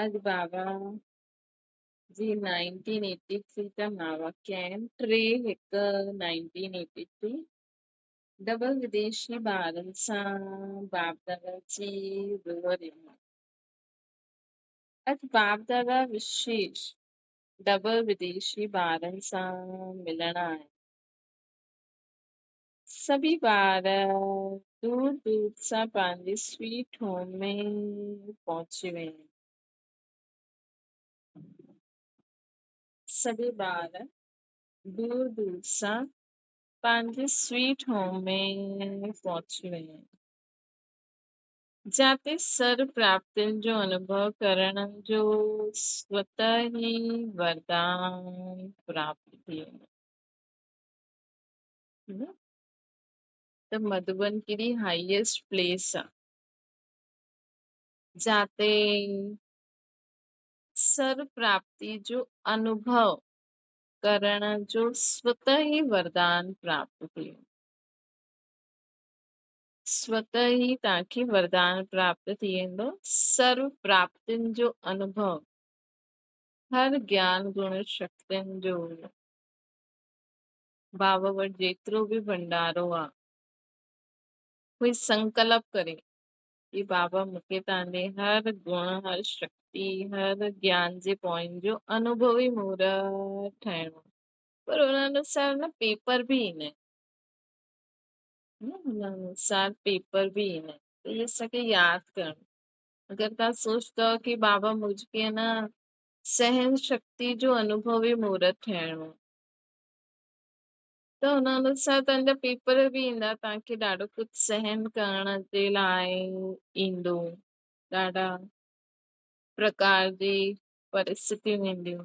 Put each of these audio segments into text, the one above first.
अॼु बाबा जी 1983 जा वाक्य आहिनि। 3/1/1983 डबल विदेशी ॿारनि सां बाप दादा जी रूबरू। अॼु बाप दादा विशेष डबल विदेशी ॿारनि सां मिलण आया। सभी ॿार दूर दूर सां पंहिंजे स्वीट होम में पहुची विया आहिनि। सभी ॿार दूर दूर सां पंहिंजे स्वीट होम में पहुची विया आहिनि, जाते सर्व प्राप्तियुनि जो अनुभव करण जो स्वतः ही वरदान प्राप्त थी वेंदो। त मधुबन कहिड़ी हाईएस्ट प्लेस आहे जाते सर्व प्राप्ति जो अनुभव करण जो स्वतः ही वरदान प्राप्त थी वेंदो। स्वतः ही तव्हांखे वरदान प्राप्त थी वेंदो। सर्व प्राप्तियुनि जो अनुभव, हर ज्ञान गुण शक्तियुनि जो। बाबा वटि जेतिरो बि भंडारो आहे, कोई संकल्प करे कि बाबा मूंखे तव्हांजे हर गुण, हर शक्ति, हर ज्ञान जे पॉइंट जो अनुभवी मूर्त ठाहिणो। पर उन अनुसार न पेपर बि ईंदा आहिनि, हुन अनुसार पेपर बि ईंदा आहिनि, त इहे असांखे यादि करणो। अगरि तव्हां सोचंदव कि बाबा मुझे न सहन शक्ति जो अनुभवी मूर्त ठाहिणो, त हुन अनुसार तव्हांजा पेपर बि ईंदा, तव्हांखे ॾाढो कुझु सहन करण जे लाइ ईंदो, ॾाढा प्रकार जी परिस्थितियूं ईंदियूं।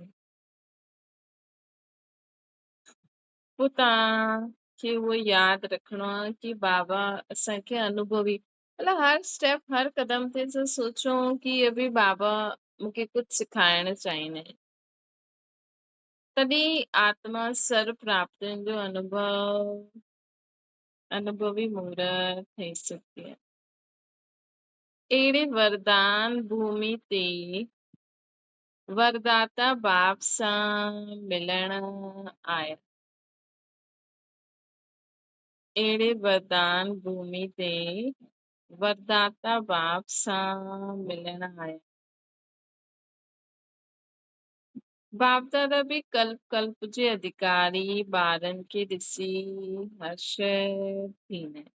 पोइ तव्हांखे उहो यादि रखिणो आहे कि बाबा असांखे अनुभवी, मतलब हर स्टेप, हर कदम ते असां सोचूं कि अभी बाबा मूंखे कुझु सिखाइण चाहींदा आहिनि, तॾहिं आत्मा सर्व प्राप्तियुनि जो अनुभवी मूर्त ठही सघंदी आहे। अहिड़े वरदान भूमि ते वरदाता बाप सां मिलण आया। अहिड़े वरदान भूमि ते वरदाता बाप सां मिलण आया। बाप दादा बि कल्प कल्प जे अधिकारी ॿारनि खे ॾिसी हर्षित थींदा आहिनि।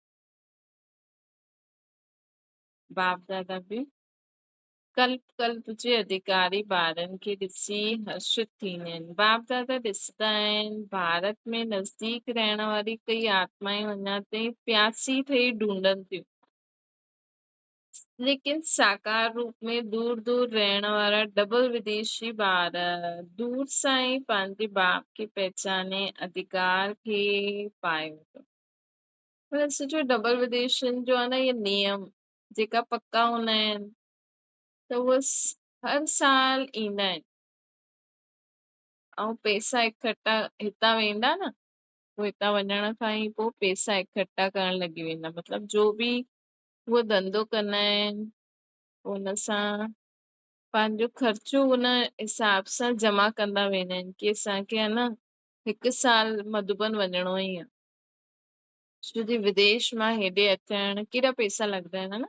बाप दादा बि कल्प कल्प जे अधिकारी ॿारनि खे ॾिसी हर्षित थींदा आहिनि। बाप दादा ॾिसंदा आहिनि भारत में नज़दीक रहण वारी कई आत्माएं अञा ताईं प्यासी ठही ढूंढनि थियूं, लेकिन साकार रूप में दूर दूर रहण वारा डबल विदेशी ॿार दूर सां ई पंहिंजे बाप खे पहचाने अधिकार खे पायो। मतलब सोचो डबल विदेशियुनि जो आहे न इहे नियम जेका पक्का हूंदा आहिनि, त उहे हर साल ईंदा आहिनि ऐं पैसा इकट्ठा हितां वेंदा न, पोइ हितां वञण खां ई पोइ पैसा इकट्ठा करण लॻी वेंदा। मतलब जो बि उहो धंधो कंदा आहिनि हुन सां पंहिंजो ख़र्चो हुन हिसाब सां जमा कंदा वेंदा आहिनि कि असांखे आहे न 1 साल मधुबन वञिणो ई आहे, छो जो विदेश मां हेॾे अचण केॾा पैसा लॻंदा आहिनि, है न।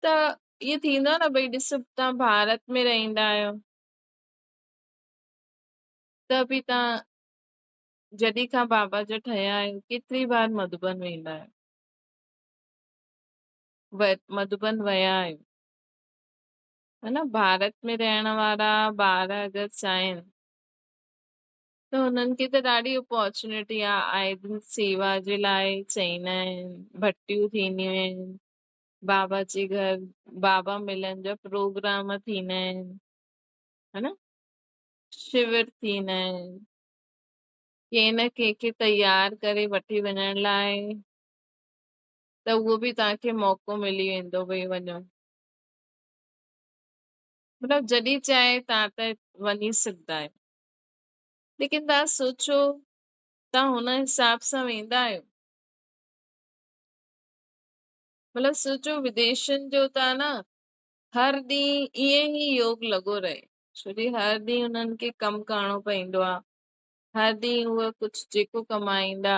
त इहो थींदो आहे न, भई ॾिसो तव्हां भारत में रहंदा आहियो त बि तव्हां जॾहिं खां बाबा जा ठहिया आहियो केतिरी बार मधुबन वेंदा आहियो, मधुबन विया आहियो, है न। भारत में रहण वारा ॿार अगरि चाहिनि त हुननि खे त ॾाढी अपॉर्चुनिटी आहे। आए दिन सेवा जे लाइ चईंदा आहिनि, भटियूं थींदियूं आहिनि, बाबा जे घर बाबा मिलन जा प्रोग्राम थींदा आहिनि, है न। शिविर थींदा आहिनि, कंहिं न कंहिंखे तयार करे वठी वञण लाइ त उहो बि तव्हांखे मौक़ो मिली वेंदो, भई वञो। मतलब जॾहिं चाहे तव्हां त वञी सघंदा आहियो, लेकिन तव्हां सोचो तव्हां हुन हिसाब सां वेंदा आहियो। मतलब सोचो विदेशनि जो त न हर ॾींहुं ईअं ई योग लॻो रहे, छोजी हर ॾींहुं उन्हनि खे कमु करणो पवंदो आहे। हर ॾींहुं उहे कुझु जेको कमाईंदा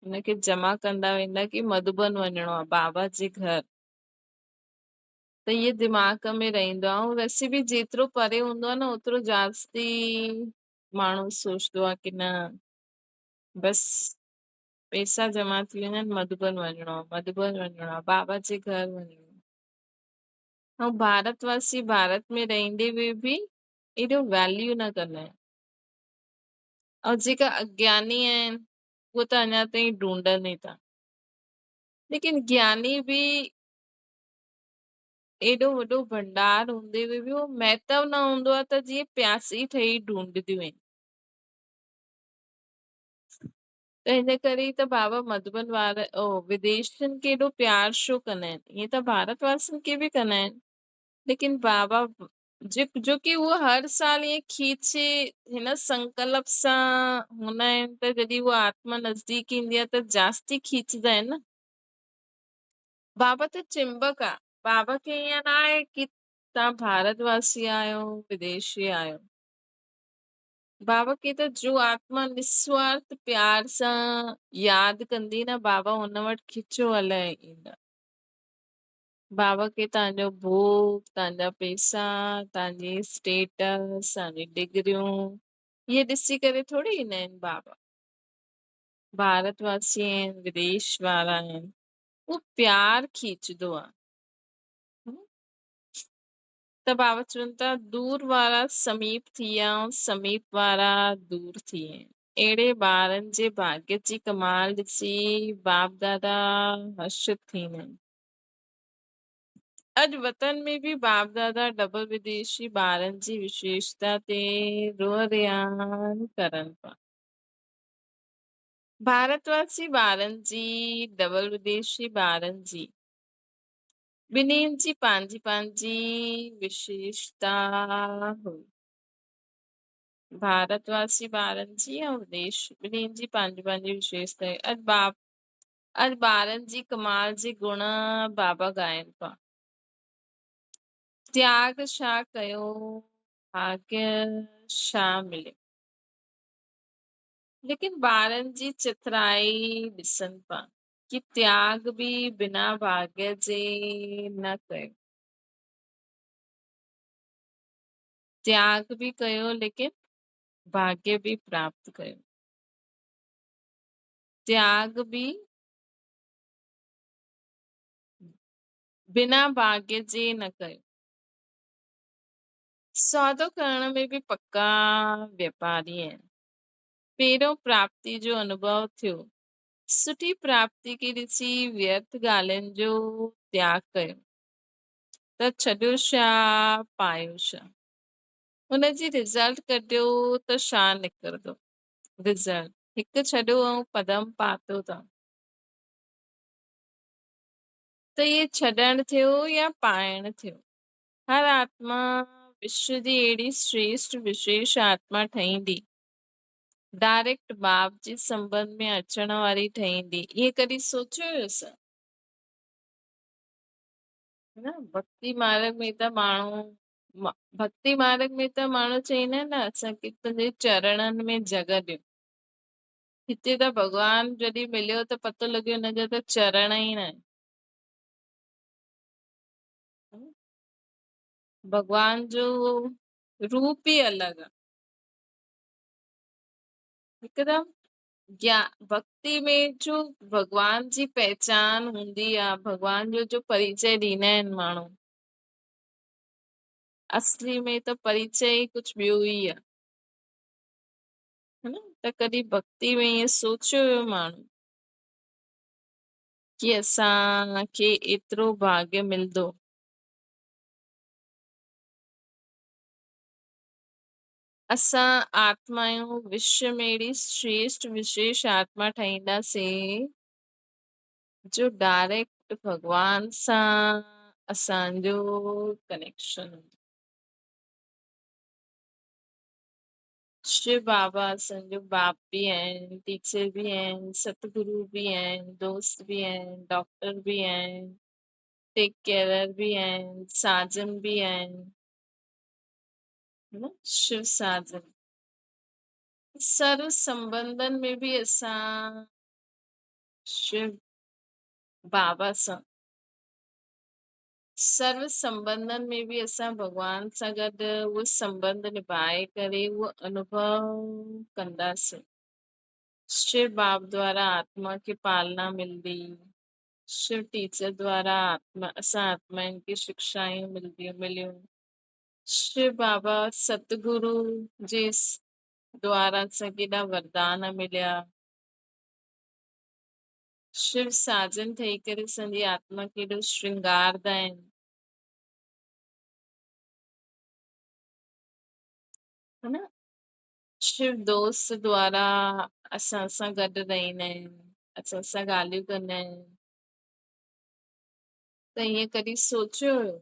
हुनखे जमा कंदा वेंदा कि मधुबन वञिणो आहे बाबा जे घर। त इहे दिमाग़ में रहंदो आहे। ऐं वैसे बि जेतिरो परे हूंदो आहे न ओतिरो जास्ती माण्हू सोचदो आहे कि न बस पैसा जमा थी वञनि, मधुबन वञिणो आहे, मधुबन वञिणो आहे, बाबा जे घर वञिणो आहे। ऐं भारतवासी भारत में रहंदे हुए बि एॾो वैल्यू न कंदा आहिनि। ऐं जेका अज्ञानी आहिनि उहो त अञा ताईं ढूंढनि ई था। लेकिन ज्ञानी बि एॾो वॾो भंडार हूंदे हुए बि उहो महत्व न हूंदो आहे त जीअं प्यासी ठही ढूंढदियूं आहिनि। त हिन करे ई त बाबा मधुबन वारा विदेशनि खे एॾो प्यार छो कंदा आहिनि। ईअं त भारतवासियुनि खे बि कंदा आहिनि, लेकिन बाबा जो कि उहो हर साल ईअं खीचे हिन संकल्प सां हूंदा आहिनि त जॾहिं उहा आत्मा नज़दीक ईंदी आहे त जास्ती खीचदा आहिनि न। बाबा त चिंबक आहे। बाबा खे ईअं न आहे कि तव्हां भारतवासी आहियो विदेशी आहियो। बाबा खे त जो आत्मा निस्वार्थ प्यार सां यादि कंदी न बाबा हुन वटि खिचो हलाए ईंदा। बाबा खे तव्हांजो भोग, तव्हांजा पैसा, तव्हांजी स्टेटस, तव्हांजी डिग्रियूं इहे ॾिसी करे थोड़ी ईंदा आहिनि बाबा। भारतवासी आहिनि, विदेश वारा आहिनि, उहो प्यार खीचदो आहे। त बाबा चवनि था दूर वारा समीप थी विया ऐं समीप वारा दूर थी विया आहिनि। अहिड़े ॿारनि जे भाग्य जी कमाल ॾिसी बाप दादा हर्षित थींदा आहिनि। अॼु वतन में बि बाप दादा डबल विदेशी ॿारनि जी विशेषता ते रोहरियान करनि पिया। भारतवासी ॿारनि जी डबल विदेशी ॿारनि जी ॿिन्हिनि जी पंहिंजी पंहिंजी विशेषता हुई। भारतवासी ॿारनि जी ऐं विदेश ॿिन्हिनि जी पंहिंजी पंहिंजी विशेषता हुई। अॼु ॿारनि जी कमाल जी गुण बाबा ॻाइनि पिया। त्याग छा कयो, भाग्य छा मिलियो। लेकिन ॿारनि जी चिथराई ॾिसनि पिया कि त्याग बि बिना भाग्य जे न कयो। त्याग बि कयो लेकिन भाग्य बि प्राप्त कयो। त्याग बि बिना भाग्य जे न कयो। सौदो करण में बि पक्का व्यापारी आहिनि। पहिरियों प्राप्ति जो अनुभव थियो, सुठी प्राप्ति खे ॾिसी व्यर्थ ॻाल्हियुनि जो त्याग कयो त छॾियो छा पायो छा। हुनजी रिज़ल्ट कढियो त छा निकिरंदो। रिज़ल्ट हिकु छॾियो ऐं पदम पातो था त इहे छॾण थियो या पाइण थियो। हर आत्मा विश्व जी अहिड़ी श्रेष्ठ विशेष आत्मा ठहींदी, डायरेक्ट बाप जे संबंध में अचण वारी ठहींदी। इहे कॾहिं सोचियो हुयसि? न भक्ति मार्ग में त माण्हू भक्ति मार्ग में त माण्हू चईंदा आहिनि न असांखे तुंहिंजे चरणनि में जॻह ॾियो। हिते त भॻवान जॾहिं मिलियो त पतो लॻियो हिनजा त चरण ई न आहिनि। भॻवान जो रूप ई अलॻि आहे हिकदमि। भक्ति में जो भॻवान जी पहचान हूंदी आहे, भॻवान जो परिचय ॾींदा आहिनि माण्हू, असली में त परिचय ई कुझु ॿियो ई आहे। त कॾहिं भक्ति में ईअं सोचियो हुयो माण्हू कि असांखे एतिरो भाग्य मिलंदो। असां आत्मायूं विश्व में अहिड़ी श्रेष्ठ विशेष आत्मा ठाहींदासीं जो डायरेक्ट भॻवान सां असांजो कनेक्शन। शिव बाबा असांजो बाप बि आहिनि, टीचर बि आहिनि, सतगुरु बि आहिनि, दोस्त बि आहिनि, डॉक्टर बि आहिनि, टेक केयर बि आहिनि, साजन बि आहिनि, है न, शिव साजन। सर्व संबंधन में बि असां शिव बाबा सां, सर्व संबंधन में बि असां भॻवान सां गॾु उहो संबंध निभाए करे उहो अनुभव कंदासीं। शिव बाब द्वारा आत्मा खे पालना मिलंदी, शिव टीचर द्वारा असां आत्माउनि खे शिक्षायूं मिलियूं, शिव बाबा सतगुरु जे द्वारा असां केॾा वरदान मिलिया, शिव साजन ठही करे असांजी आत्मा केॾो श्रृंगारदा आहिनि, है न। शिव दोस्त द्वारा असां सां गॾु रहंदा आहिनि, असां सां ॻाल्हियूं कंदा आहिनि। त ईअं कॾहिं सोचियो हुयो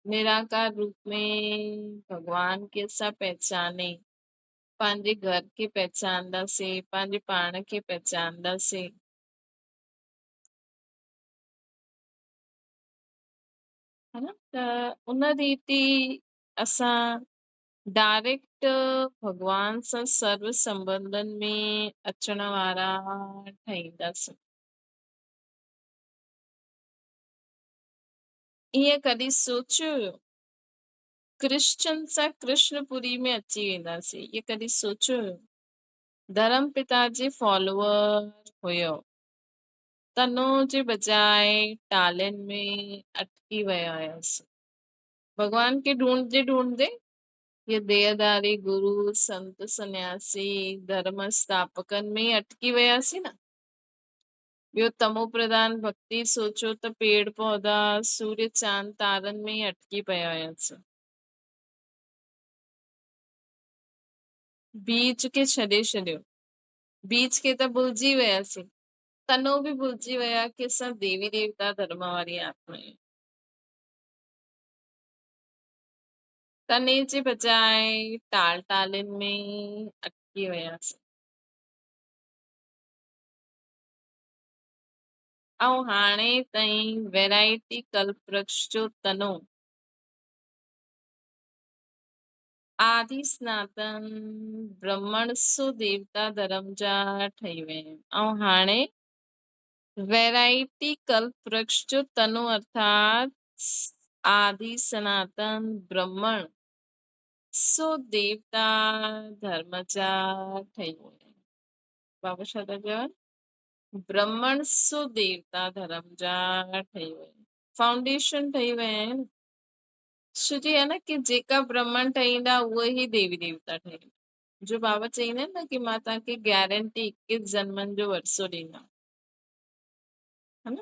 निराकार रूप में भगवान खे असां पहचाने पंहिंजे घर खे पहचानंदासीं, पंहिंजे पाण खे पहचानंदासीं, है न। त उन रीति असां डायरेक्ट भगवान सां सर्व संबंधन में अचण वारा ठहींदासीं। ईअं कॾहिं सोचियो हुयो क्रिश्चन सां कृष्णपुरी में अची वेंदासीं, इहे कॾहिं सोचियो हुयो। धर्म पिता जे फॉलोअर हुयो, तनो जे बजाय टालियुनि में अटकी विया हुयसि। भगवान खे ढूंढते ढूंढते ये देहधारी गुरु संत सन्यासी धर्म स्थापकनि में अटकी वियासीं न। ॿियो तमो प्रधान भक्ति सोचो त पेड़ पौधा सूर्य चांद तारनि में ई अटकी पिया हुयासीं। बीच खे छॾे छॾियो, बीच खे त भुलिजी वियासीं, तनो बि भुलिजी विया कि असां देवी देवता धर्म वारी आत्मा आहियूं। तने जे बजाय टाल टालियुनि में अटकी वियासीं। ऐं हाणे ताईं वैरायटी कल्प वृक्ष जो तनो आदि सनातन ब्रह्मण सो देवता धर्म जा ठही विया आहिनि। ऐं हाणे वैरायटी कल्प वृक्ष जो तनु अर्थात आदि सनातन ब्रह्मण सो देवता धर्म जा ठही विया आहिनि। बाबा छा था चवनि? ब्रह्मण सो देवता धर्म जा ठही विया आहिनि, फाउंडेशन ठही विया आहिनि। श्रुति है न कि जेका ब्रह्मण ठहींदा उहे ई देवी देवता ठहींदा। जो बाबा चईंदा आहिनि न कि मां तव्हांखे गारंटी 21 जन्मनि जो वरसो ॾींदा, है न।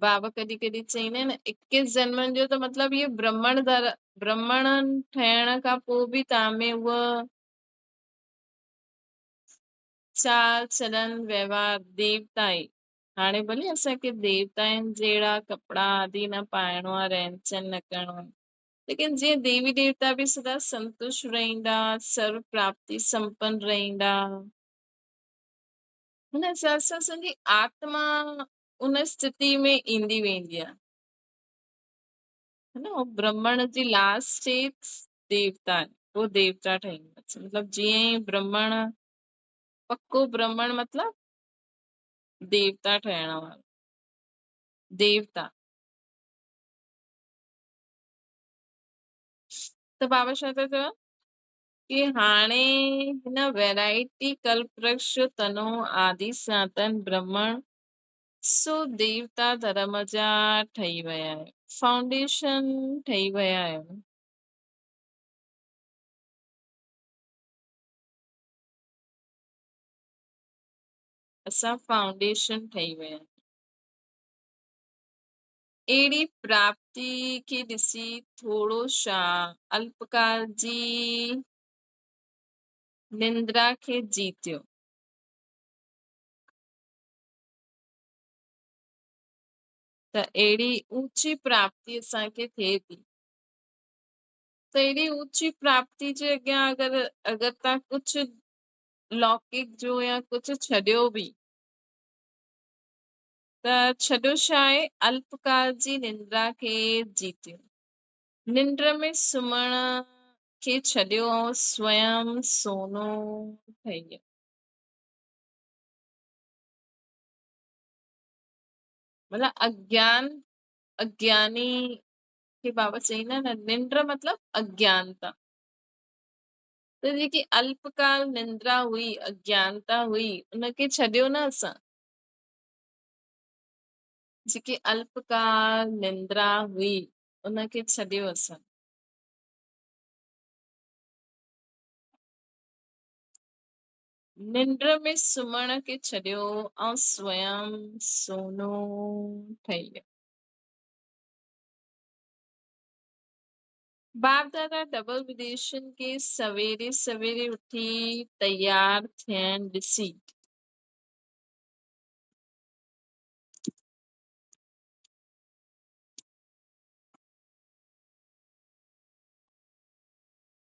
बाबा कॾहिं कॾहिं चईंदा आहिनि 21 जन्मनि जो, त मतिलबु इहे ब्रह्मण ठहिण खां पोइ बि तव्हां में उहा चाल चलन व्यवहार देवता आहे। हाणे भले असांखे देवताउनि जहिड़ा कपिड़ा आदि न पाइणो आहे, रहन सहन न करिणो आहे, लेकिन जीअं देवी देवता बि सदा संतुष्ट रहंदा, सर्व प्राप्ति संपन्न रहंदा, हुन हिसाब सां असांजी आत्मा उन स्थिति में ईंदी वेंदी आहे, है न। ब्रह्मण जी लास्ट स्टेज देवता आहे, वो देवता ठहींदा। मतलब जीअं ई ब्रह्मण पक्को ब्रह्मण मतलब देवता ठहण वारो देवता। त बाबा छा था चवनि कि हाणे हिन वैरायटी कल्प वृक्ष जो तनो आदि सनातन ब्रह्मण सो देवता धर्म जा ठही विया आहिनि, फाउंडेशन ठही विया आहिनि। असां फाउंडेशन ठही विया आहिनि। अहिड़ी प्राप्ति खे ॾिसी थोरो छा अल्पकाल जी निंद्रा खे जीतियो। त अहिड़ी ऊची प्राप्ति असांखे थिए थी, त अहिड़ी ऊची प्राप्ति जे अॻियां अगरि तव्हां कुझु लौकिक जो या कुझु छॾियो बि, त छॾियो छा आहे, अल्पकाल जी निंद्रा खे जीतियो, निंड में सुम्हण खे छॾियो ऐं स्वयं सोनो ठही वियो। मतलब अज्ञानी के बाबा चईंदा न, निंड मतलब अज्ञानता। त जेकी अल्पकाल निंद्रा हुई, अज्ञानता हुई, उनखे छॾियो न असां। जेकी अल्पकाल निंद्रा हुई उनखे छॾियो असां। निंड में सुम्हण खे छॾियो ऐं स्वयं सोनो ठही वियो। बाप दादा डबल विदेशन के सवेरे सवेरे उठी तैयार थियण ॾिसी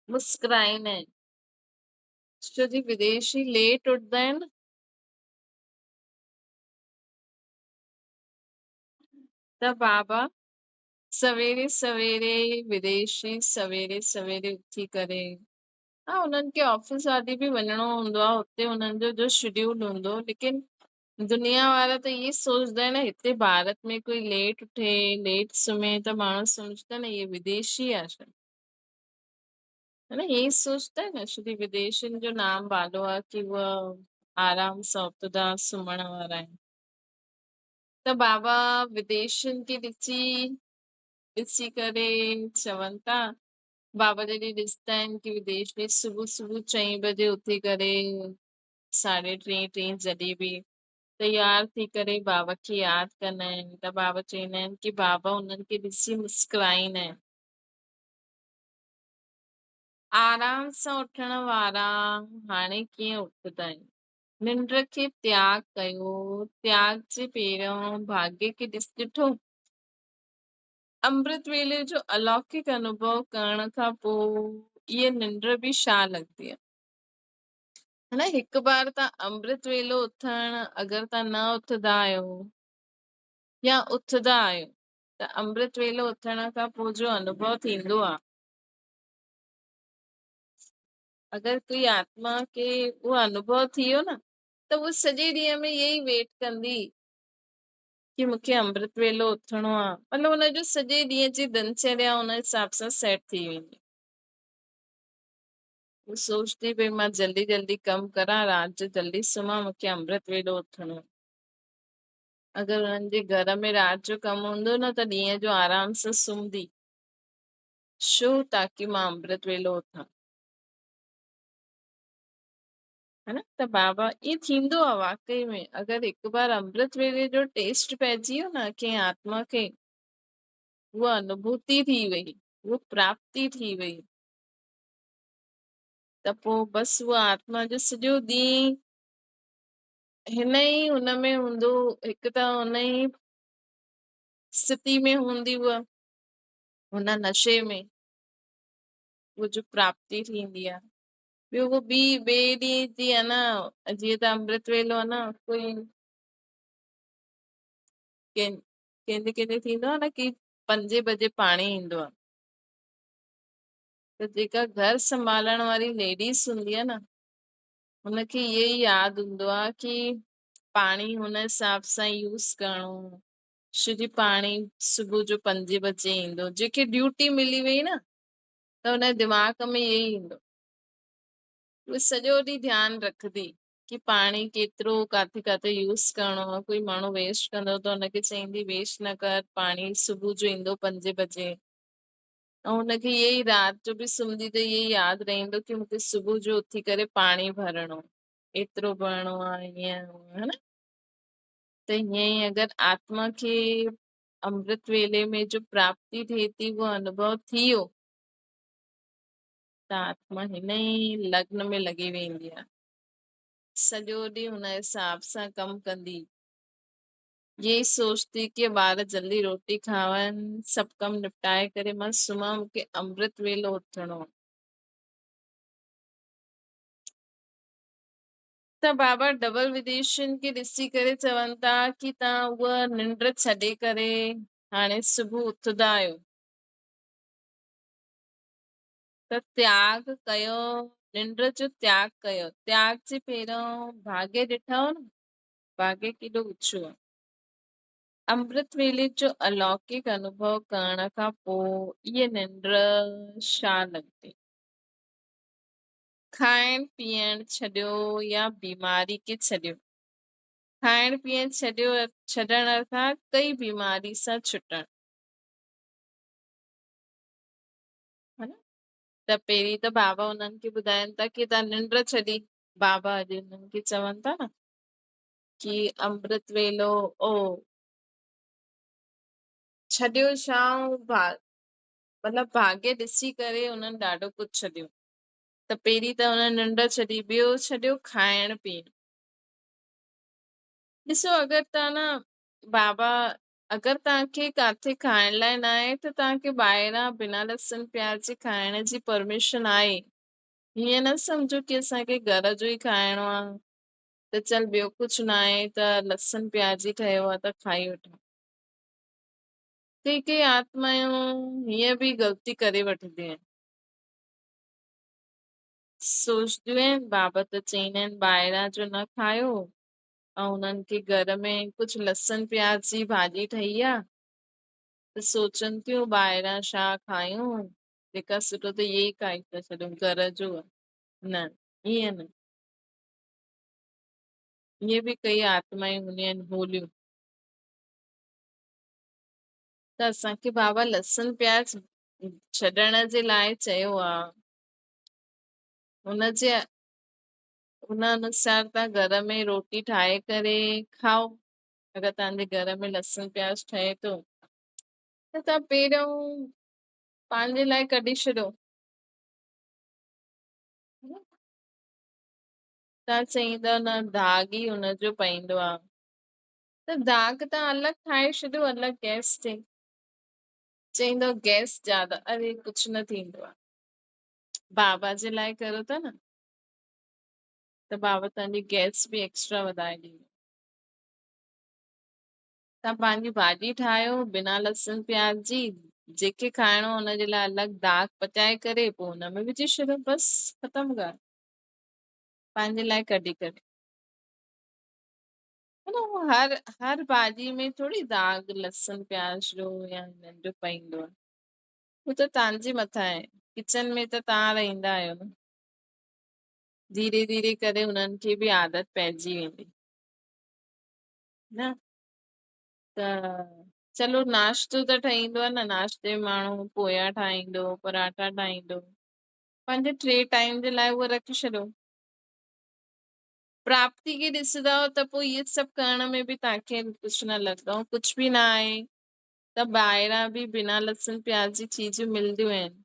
मुस्कुराईंदा आहिनि। छो जी विदेशी लेट उठंदा आहिनि, त बाबा सवेरे सवेरे विदेशी सवेरे सवेरे उथी करे, हाँ उन्हनि खे ऑफिस आदि बि वञिणो हूंदो आहे, हुते उन्हनि जो शेड्यूल हूंदो, लेकिन दुनिया वारा त इहे सोचदा आहिनि हिते भारत में कोई लेट उठे लेट सुम्हे त माण्हू सम्झदा न ये विदेशी आहे छा, है ना, यही सोचता है ना। श्री विदेशियुनि जो नाम वालो आहे कि उहा आराम सां उथंदा सुम्हण वारा आहिनि। त बाबा विदेशियुनि खे ॾिसी करे चवनि था, बाबा जॾहिं ॾिसंदा आहिनि कि विदेशी सुबुह सुबुह 4 बजे उथी करे 3:30 जॾहिं बि तैयार थी करे बाबा खे यादि कंदा आहिनि, त बाबा चवंदा आहिनि कि बाबा उन्हनि खे ॾिसी मुस्कुराईंदा आहिनि। आराम सां उथण वारा हाणे कीअं उथंदा आहिनि, निंड खे त्याग कयो, त्याग जे पहिरियों भाग्य खे ॾिठो, अमृत वेले जो अलौकिक अनुभव करण खां पोइ इहे निंड बि छा लॻंदी आहे, है ना। हिकु बार तव्हां अमृत वेलो उथण अगरि तव्हां न उथंदा आहियो या उथंदा आहियो त अमृत वेलो उथण खां पोइ जो अनुभव थींदो आहे, अगरि कोई आत्मा खे उहो अनुभव थी वियो न त उहो सॼे ॾींहं में यही वेट कंदी कि मूंखे अमृत वेलो उथणो आहे। मतलब हुनजो सॼे ॾींहं जी दिनचर्या हुन हिसाब सां सेट थी वेंदी। वो सोचती भई मां जल्दी जल्दी कम करा, रात जो जल्दी सुम्हां, मूंखे अमृत वेलो उथणो आहे। अगर हुननि जे घर में रात जो कम हूंदो न त ॾींहं जो आराम सां सुम्हंदी, छो ताकि मां अमृत वेलो उथां, है ना। त बाबा ये थींदो आहे वाकई में, अगर हिकु बार अमृत वेले जो टेस्ट पइजी वियो न कंहिं आत्मा खे, उहा अनुभूति थी वई, वो प्राप्ति थी वई, त पोइ बस उहा आत्मा जो सॼो ॾींहुं हिन ई हुन में हूंदो, हिकु त हुन ई स्थिति में हूंदी उहा, हुन नशे में वो जो प्राप्ति थींदी आहे। ॿियो वो ॿिए ॾींहं जी आहे न, जीअं त अमृत वेलो आहे न, कोई कंहिंजे कंहिंजे थींदो आहे न कि 5 बजे पाणी ईंदो आहे, त जेका घर संभालण वारी लेडीस हूंदी आहे न, हुनखे इहे ई यादि हूंदो आहे कि पाणी हुन हिसाब सां यूज़ करणो, छोजी पाणी सुबुह जो 5 बजे ईंदो, जेके ड्यूटी मिली वई न त हुन दिमाग़ में यही ईंदो, उहे सॼो ॾींहुं ध्यानु रखंदी कि पाणी केतिरो काथे काथे यूज़ करणो आहे। कोई माण्हू वेस्ट कंदो त हुनखे चईंदी वेस्ट न कर, पाणी सुबुह जो ईंदो 5 बजे, ऐं हुनखे यही राति जो बि सुम्हंदी त यही यादि रहंदो कि मूंखे सुबुह जो उथी करे पाणी भरणो, एतिरो भरणो आहे, ईअं है न। त हीअं ई अगरि आत्मा खे अमृत वेले में जो प्राप्ति थिए थी, वो अनुभव थी वियो त आत्मा हिन ई लग्न में लॻी वेंदी आहे, सॼो ॾींहुं हुन हिसाब सां कमु कंदी, ये सोचती कि ॿार जल्दी रोटी खावनि, सभु कमु निपटाए करे मां सुम्हां, मूंखे अमृत वेलो उथणो। त बाबा डबल विदेशियुनि खे ॾिसी करे चवनि था कि तव्हां उहा निंड छॾे करे हाणे सुबुह उथंदा आहियो त त्याग कयो, निंड जो त्याग कयो। त्याग जे पहिरियों भाग्य ॾिठव न, भाग्य केॾो ऊचो आहे। अमृत वेले जो अलौकिक अनुभव करण खां पोइ इहे निंड छा लॻंदी। खाइण पीअण छॾियो या बीमारी खे छॾियो। खाइण पीअण छॾण अर्थात कई बीमारी सां छुटण, है न। त पहिरीं त बाबा उन्हनि खे ॿुधाइनि था कि तव्हां निंड छॾी। बाबा अॼु उन्हनि खे चवनि था न कि अमृत वेलो ओ छॾियो छा, मतिलबु भाग्य ॾिसी करे उन्हनि ॾाढो कुझु छॾियो। त पहिरीं त हुन निंड छॾी, ॿियो छॾियो खाइण पीअण। ॾिसो अगरि तव्हां न बाबा अगरि तव्हांखे काथे खाइण लाइ न आहे त तव्हांखे ॿाहिरां बिना लहसुन प्याज जे खाइण जी परमिशन आहे। हीअं न सम्झो कि असांखे घर जो ई खाइणो आहे त चल ॿियो कुझु न आहे त लहसुन प्याज ई ठहियो आहे त खाई वठूं। कई आत्मायूं हीअं बि ग़लती करे वठंदियूं आहिनि, सोचदियूं आहिनि बाबा त चईंदा आहिनि ॿाहिरां जो न खायो ऐं उन्हनि खे घर में कुझु लहसुन प्याज जी भाॼी ठही आहे त सोचनि थियूं ॿाहिरां छा खायूं, तंहिंखां सुठो त इहे ई खाई था छॾियूं, घर जो आहे। न, ईअं न, इहे बि कई आत्मायूं हूंदियूं आहिनि भोलियूं। त असांखे बाबा लहसुन प्याज छॾण जे लाइ चयो आहे। हुनजे हुन अनुसार तव्हां घर में रोटी ठाहे करे खाओ। अगरि तव्हांजे घर में लहसुन प्याज ठहे थो त तव्हां पहिरियों पंहिंजे लाइ कढी छॾियो। तव्हां चईंदव न दाग ई हुनजो पईंदो आहे, त दाग तव्हां अलॻि ठाहे छॾियो, अलॻि गैस ते। चईंदव गैस ज्यादा, अरे कुझु न थींदो आहे, बाबा जे लाइ करो था न त बाबा तव्हांजी गैस बि एक्स्ट्रा वधाए ॾींदो। तव्हां पंहिंजी भाॼी ठाहियो बिना लहसुन प्याज जी, जेके खाइणो हुनजे लाइ अलॻि दाग पचाए करे पोइ हुनमें विझी छॾियो, बसि ख़तम ॻाल्हि, पंहिंजे लाइ कढी करे। हर हर भाॼी में थोरी दाग लहसुन प्याज जो या हिननि जो पईंदो आहे। हू त तव्हांजे मथां आहे, किचन में त तव्हां रहंदा आहियो न, धीरे धीरे करे हुननि खे बि आदत पइजी वेंदी न। त चलो नाश्तो त ठहींदो आहे न, नाश्ते में माण्हू पोया ठाहींदो, पराठा ठाहींदो, पंहिंजे 3 टाइम जे लाइ उहो रखी छॾियो। प्राप्ति खे ॾिसंदव त पोइ इहे सभु करण में बि तव्हांखे कुझु न लॻंदो, कुझु बि न आहे त ॿाहिरां बि बिना लहसुन प्याज जी चीजूं मिलंदियूं आहिनि।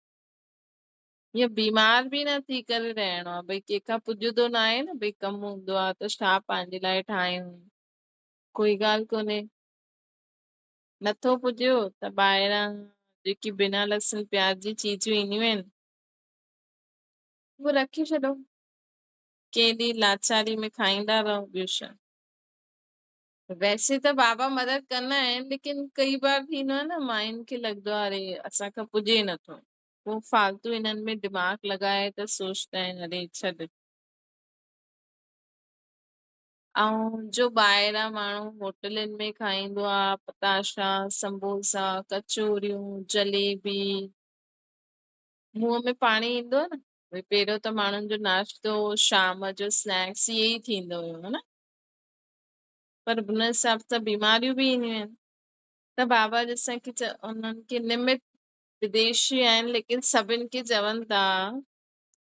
हीअं बीमार बि न थी करे रहणो आहे, भई कंहिंखां पुॼंदो न आहे न, भई कमु हूंदो आहे त छा पंहिंजे लाइ ठाहियूं, कोई ॻाल्हि कोन्हे। नथो पुॼियो त ॿाहिरां जेकी बिना लहसुन प्याज जी चीजूं ईंदियूं आहिनि उहो रखी छॾो, केॾी लाचारी में खाईंदा रहो, ॿियो छा। वैसे त बाबा मदद कंदा आहिनि, लेकिन कई बार थींदो आहे न मायुनि खे लॻंदो आहे अरे असांखां पुॼे नथो, पोइ फालतू हिननि में दिमाग़ लॻाए त सोचदा आहिनि अरे छॾ। ऐं जो ॿाहिरां माण्हू होटलनि में खाईंदो आहे पताशा, समोसा, कचोरियूं, जलेबी, मुंहं में पाणी ईंदो आहे न। भई पहिरियों त माण्हुनि जो नाश्तो, शाम जो स्नैक्स इहे ई थींदो हुयो, हा न, पर हुन हिसाब सां बीमारियूं बि ईंदियूं आहिनि। त बाबा जैसे उन्हनि खे निमित विदेशी आहिनि, लेकिन सभिनि खे चवनि था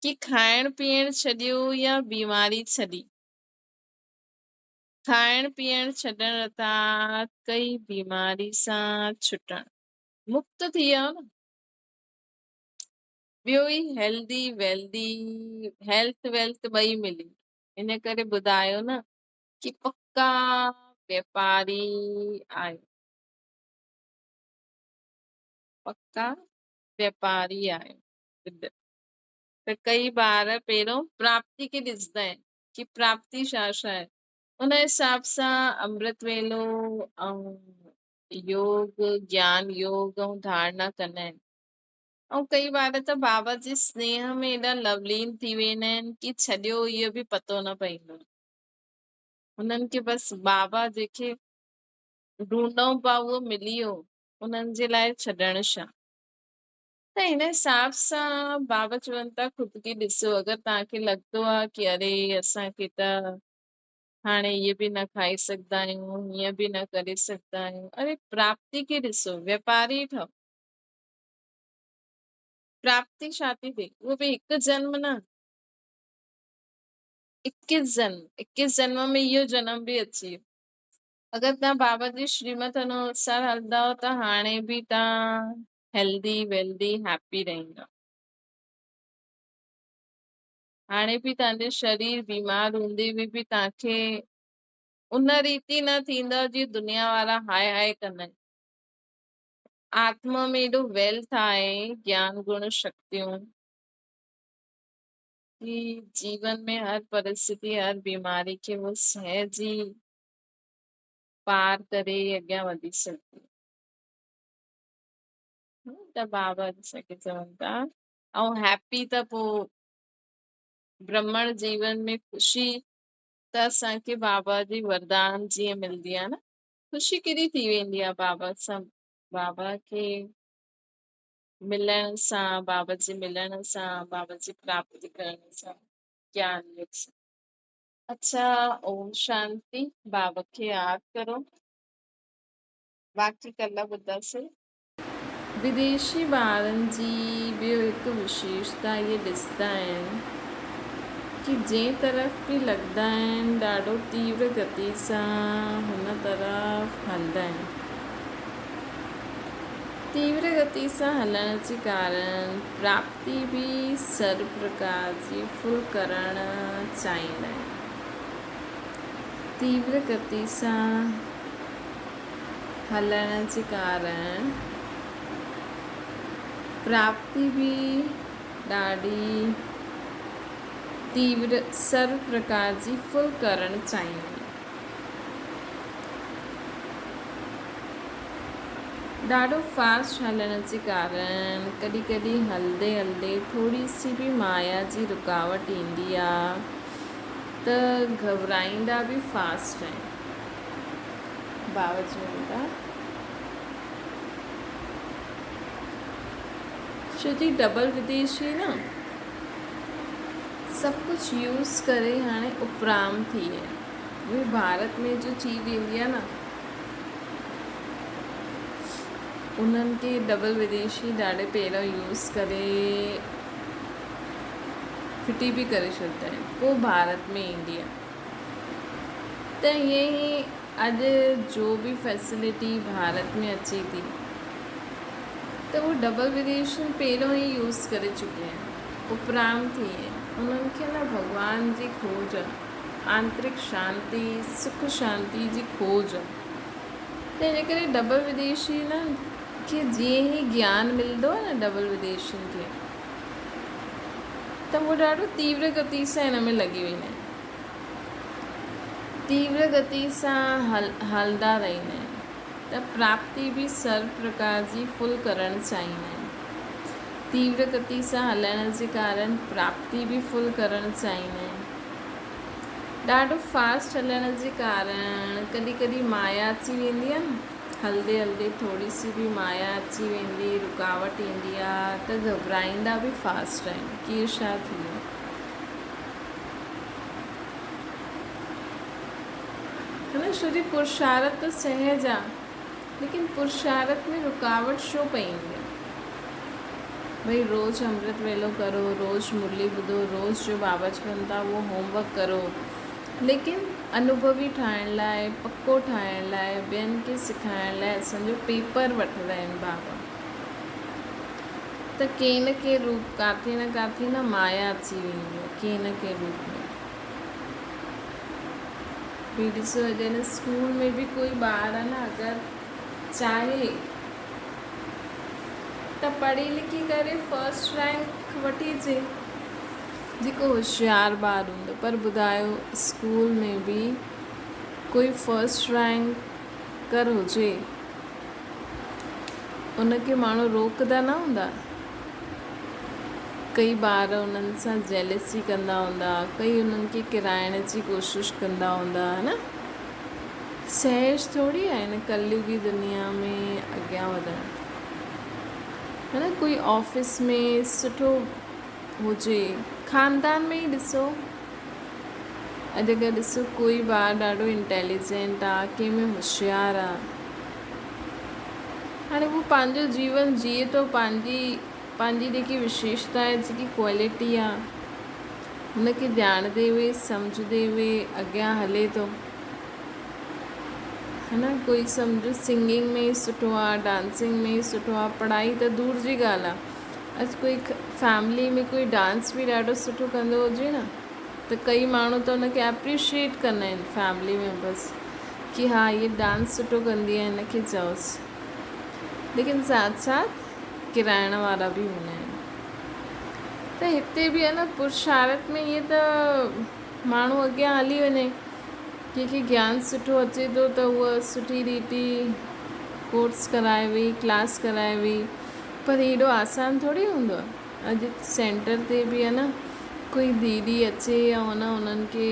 कि खाइण पीअण छॾियो या बीमारी छॾी। खाइण पीअण छॾण अर्थात कई बीमारी सां छुटण, मुक्त थी वियो न। ॿियो ई हेल्दी वेल्दी, हेल्थ वेल्थ ॿई मिली, इन करे ॿुधायो न कि पक्का व्यापारी आहियो, पक्का व्यापारी आहियो। त कई ॿार पहिरियों प्राप्ति खे ॾिसंदा आहिनि कि प्राप्ति छा छा आहे। उन हिसाब सां अमृत वेलो योग, ज्ञान योग ऐं धारणा कंदा आहिनि। ऐं कई बार त बाबा जे स्नेह में एॾा लवलीन थी वेंदा आहिनि कि छॾियो इहो बि पतो न पवंदो। हुननि खे बसि बाबा जेके ढूंढऊं पिया उहो मिली वियो, उन्हनि जे लाइ छॾण छा। त हिन हिसाब सां बाबा चवनि था ख़ुदि खे ॾिसो। अगरि तव्हांखे लॻंदो आहे कि अरे असांखे त हाणे इहे बि न खाई सघंदा आहियूं, हीअं बि न करे सघंदा आहियूं, अरे प्राप्ति खे ॾिसो, वापारी ठहो। प्राप्ति छा थी थिए, उहो बि हिकु जन्म न, 21 जन्म में इहो जन्म बि अची वियो। अगरि तव्हां बाबा जी श्रीमत अनुसार हलंदा त हाणे बि तव्हां हेल्दी वेल्दी हैप्पी रहंदा। हाणे बि तव्हांजो शरीर बीमार हूंदे बि तव्हांखे उन रीति न थींदव जीअं दुनिया वारा हाय हाय कंदा आहिनि। आत्मा में एॾो वेल्थ आहे, ज्ञान गुण शक्तियूं, कि जीवन में हर परिस्थिति हर बीमारी खे वो सहज ई पार करे अॻियां वधी सघे। त बाबा असांखे चवनि था ऐं हैप्पी त पोइ ब्रह्मण जीवन में ख़ुशी त असांखे बाबा जी वरदान जीअं मिलंदी आहे न, ख़ुशी केॾी थी वेंदी आहे बाबा सां, बाबा खे मिलण सां, बाबा जे मिलण सां, बाबा जी प्राप्ति करण सां, ज्ञान योग सां। अच्छा, ओम शांति। बाबा खे याद करो, बाक़ी कल्ह ॿुधासीं। विदेशी ॿारनि जी ॿियो हिकु विशेषता इहे ॾिसंदा आहिनि कि जंहिं तरफ़ बि लॻंदा आहिनि ॾाढो तीव्र गति सां हुन तरफ़ हलंदा आहिनि। तीव्र गति सां हलण जे कारण प्राप्ति बि सर्व प्रकार जी फुल करणु चाहींदा आहिनि। तीव्र गति सां हलण जे कारण प्राप्ति भी ॾाढी तीव्र सर्व प्रकार जी फुल करणु चाहींदा आहिनि। ॾाढो फास्ट हलण जे कारण कॾहिं कॾहिं हलंदे हलंदे थोरी सी बि माया जी रुकावट ईंदी आहे त घबराईंदा बि फास्ट आहिनि। बाबा चवनि था छोजी डबल विदेशी न सब कुछ यूज़ करे हाणे उपराम थी विया आहिनि। उहे भारत में जो चीज़ ईंदी आहे न उन्हनि खे डबल विदेशी ॾाढे पहिरियों यूज़ करे फिटी बि करे छॾींदा आहिनि, पोइ भारत में ईंदी आहे। त ईअं ई अॼु जो बि फैसिलिटी भारत में अचे थी त उहे डबल विदेशी पहिरियों ई यूज़ करे चुकिया आहिनि, उपराम थी विया आहिनि। उन्हनि खे न भॻवान जी खोज आहे, आंतरिक शांति सुख शांति जी खोज आहे। त इन करे डबल विदेशी न खे जीअं ई ज्ञान मिलंदो आहे न डबल विदेशियुनि खे त उहो ॾाढो तीव्र गति सां हिन में लॻी वेंदा आहिनि, तीव्र गति सां हलंदा रहंदा आहिनि। त प्राप्ति बि सर्व प्रकार जी फुल करणु चाहींदा आहिनि। तीव्र गति सां हलण जे कारण प्राप्ति बि फुल करणु चाहींदा आहिनि। ॾाढो फास्ट हलण जे कारण कॾहिं कॾहिं माया अची वेंदी आहे न, हलंदे हलंदे थोरी सी बि माया अची वेंदी, रुकावट ईंदी आहे त घबराईंदा बि फास्ट आहिनि कि इहो छा थी वियो। है न, छोजी पुरुषार्थ त सहज आहे, लेकिन पुरुषार्थ में रुकावट छो पईंदी आहे। भई रोज़ अमृत वेलो करो, रोज़ मुरली ॿुधो, रोज़ जो बाबा चवनि था उहो होमवर्क करो, लेकिन अनुभवी ठाहिण लाइ, पको ठाहिण लाइ, ॿियनि खे सेखारण लाइ असांजो पेपर वठंदा आहिनि बाबा। त कंहिं न कंहिं रूप किथे न किथे न माया अची वेंदी आहे, कंहिं न कंहिं रूप में। भी ॾिसो अॼु स्कूल में बि कोई ॿार आहे न अगरि चाहे त पढ़ी लिखी करे फर्स्ट रैंक वठी अचे, जेको होशियारु ॿारु हूंदो, पर ॿुधायो स्कूल में बि कोई फर्स्ट रैंकर हुजे, उनखे माण्हू रोकदा न हूंदा। कई ॿार उन्हनि सां जेलसी कंदा हूंदा, कई उन्हनि खे किराइण जी कोशिशि कंदा हूंदा, है न। सहज थोड़ी आहे हिन कलयुगी दुनिया में अॻियां वधणु, है न। कोई ऑफिस में सुठो हुजे, ख़ानदान में ई ॾिसो। अॼु अगरि ॾिसो कोई ॿारु ॾाढो इंटेलिजेंट आहे, कंहिं में होशियारु आहे, हाणे उहो पंहिंजो जीवन जीए थो, पंहिंजी जेकी विशेषता आहे, जेकी क्वालिटी आहे, हुनखे ॼाणदे हुए सम्झदे हुए अॻियां हले थो, है न। कोई सम्झो सिंगिंग में सुठो आहे, डांसिंग में सुठो आहे, पढ़ाई त दूर जी ॻाल्हि आहे। अॼु कोई फैमिली में कोई डांस बि ॾाढो सुठो कंदो हुजे न, त कई माण्हू त हुनखे एप्रिशिएट कंदा आहिनि फैमिली मेंबर्स, कि हा ये डांस सुठो कंदी आहे, हिनखे चओसि। लेकिन साथ साथ किराइण वारा बि हूंदा आहिनि। त हिते बि आहे न, पुरुषार्थ में ईअं त माण्हू अॻियां हली वञे, कंहिंखे ज्ञान सुठो अचे थो त उहा सुठी रीति कोर्स कराए वई, क्लास कराए वई, पर हेॾो आसान थोड़ी हूंदो आहे। अॼु सेंटर ते बि आहे न, कोई दीदी अचे या उन्हनि खे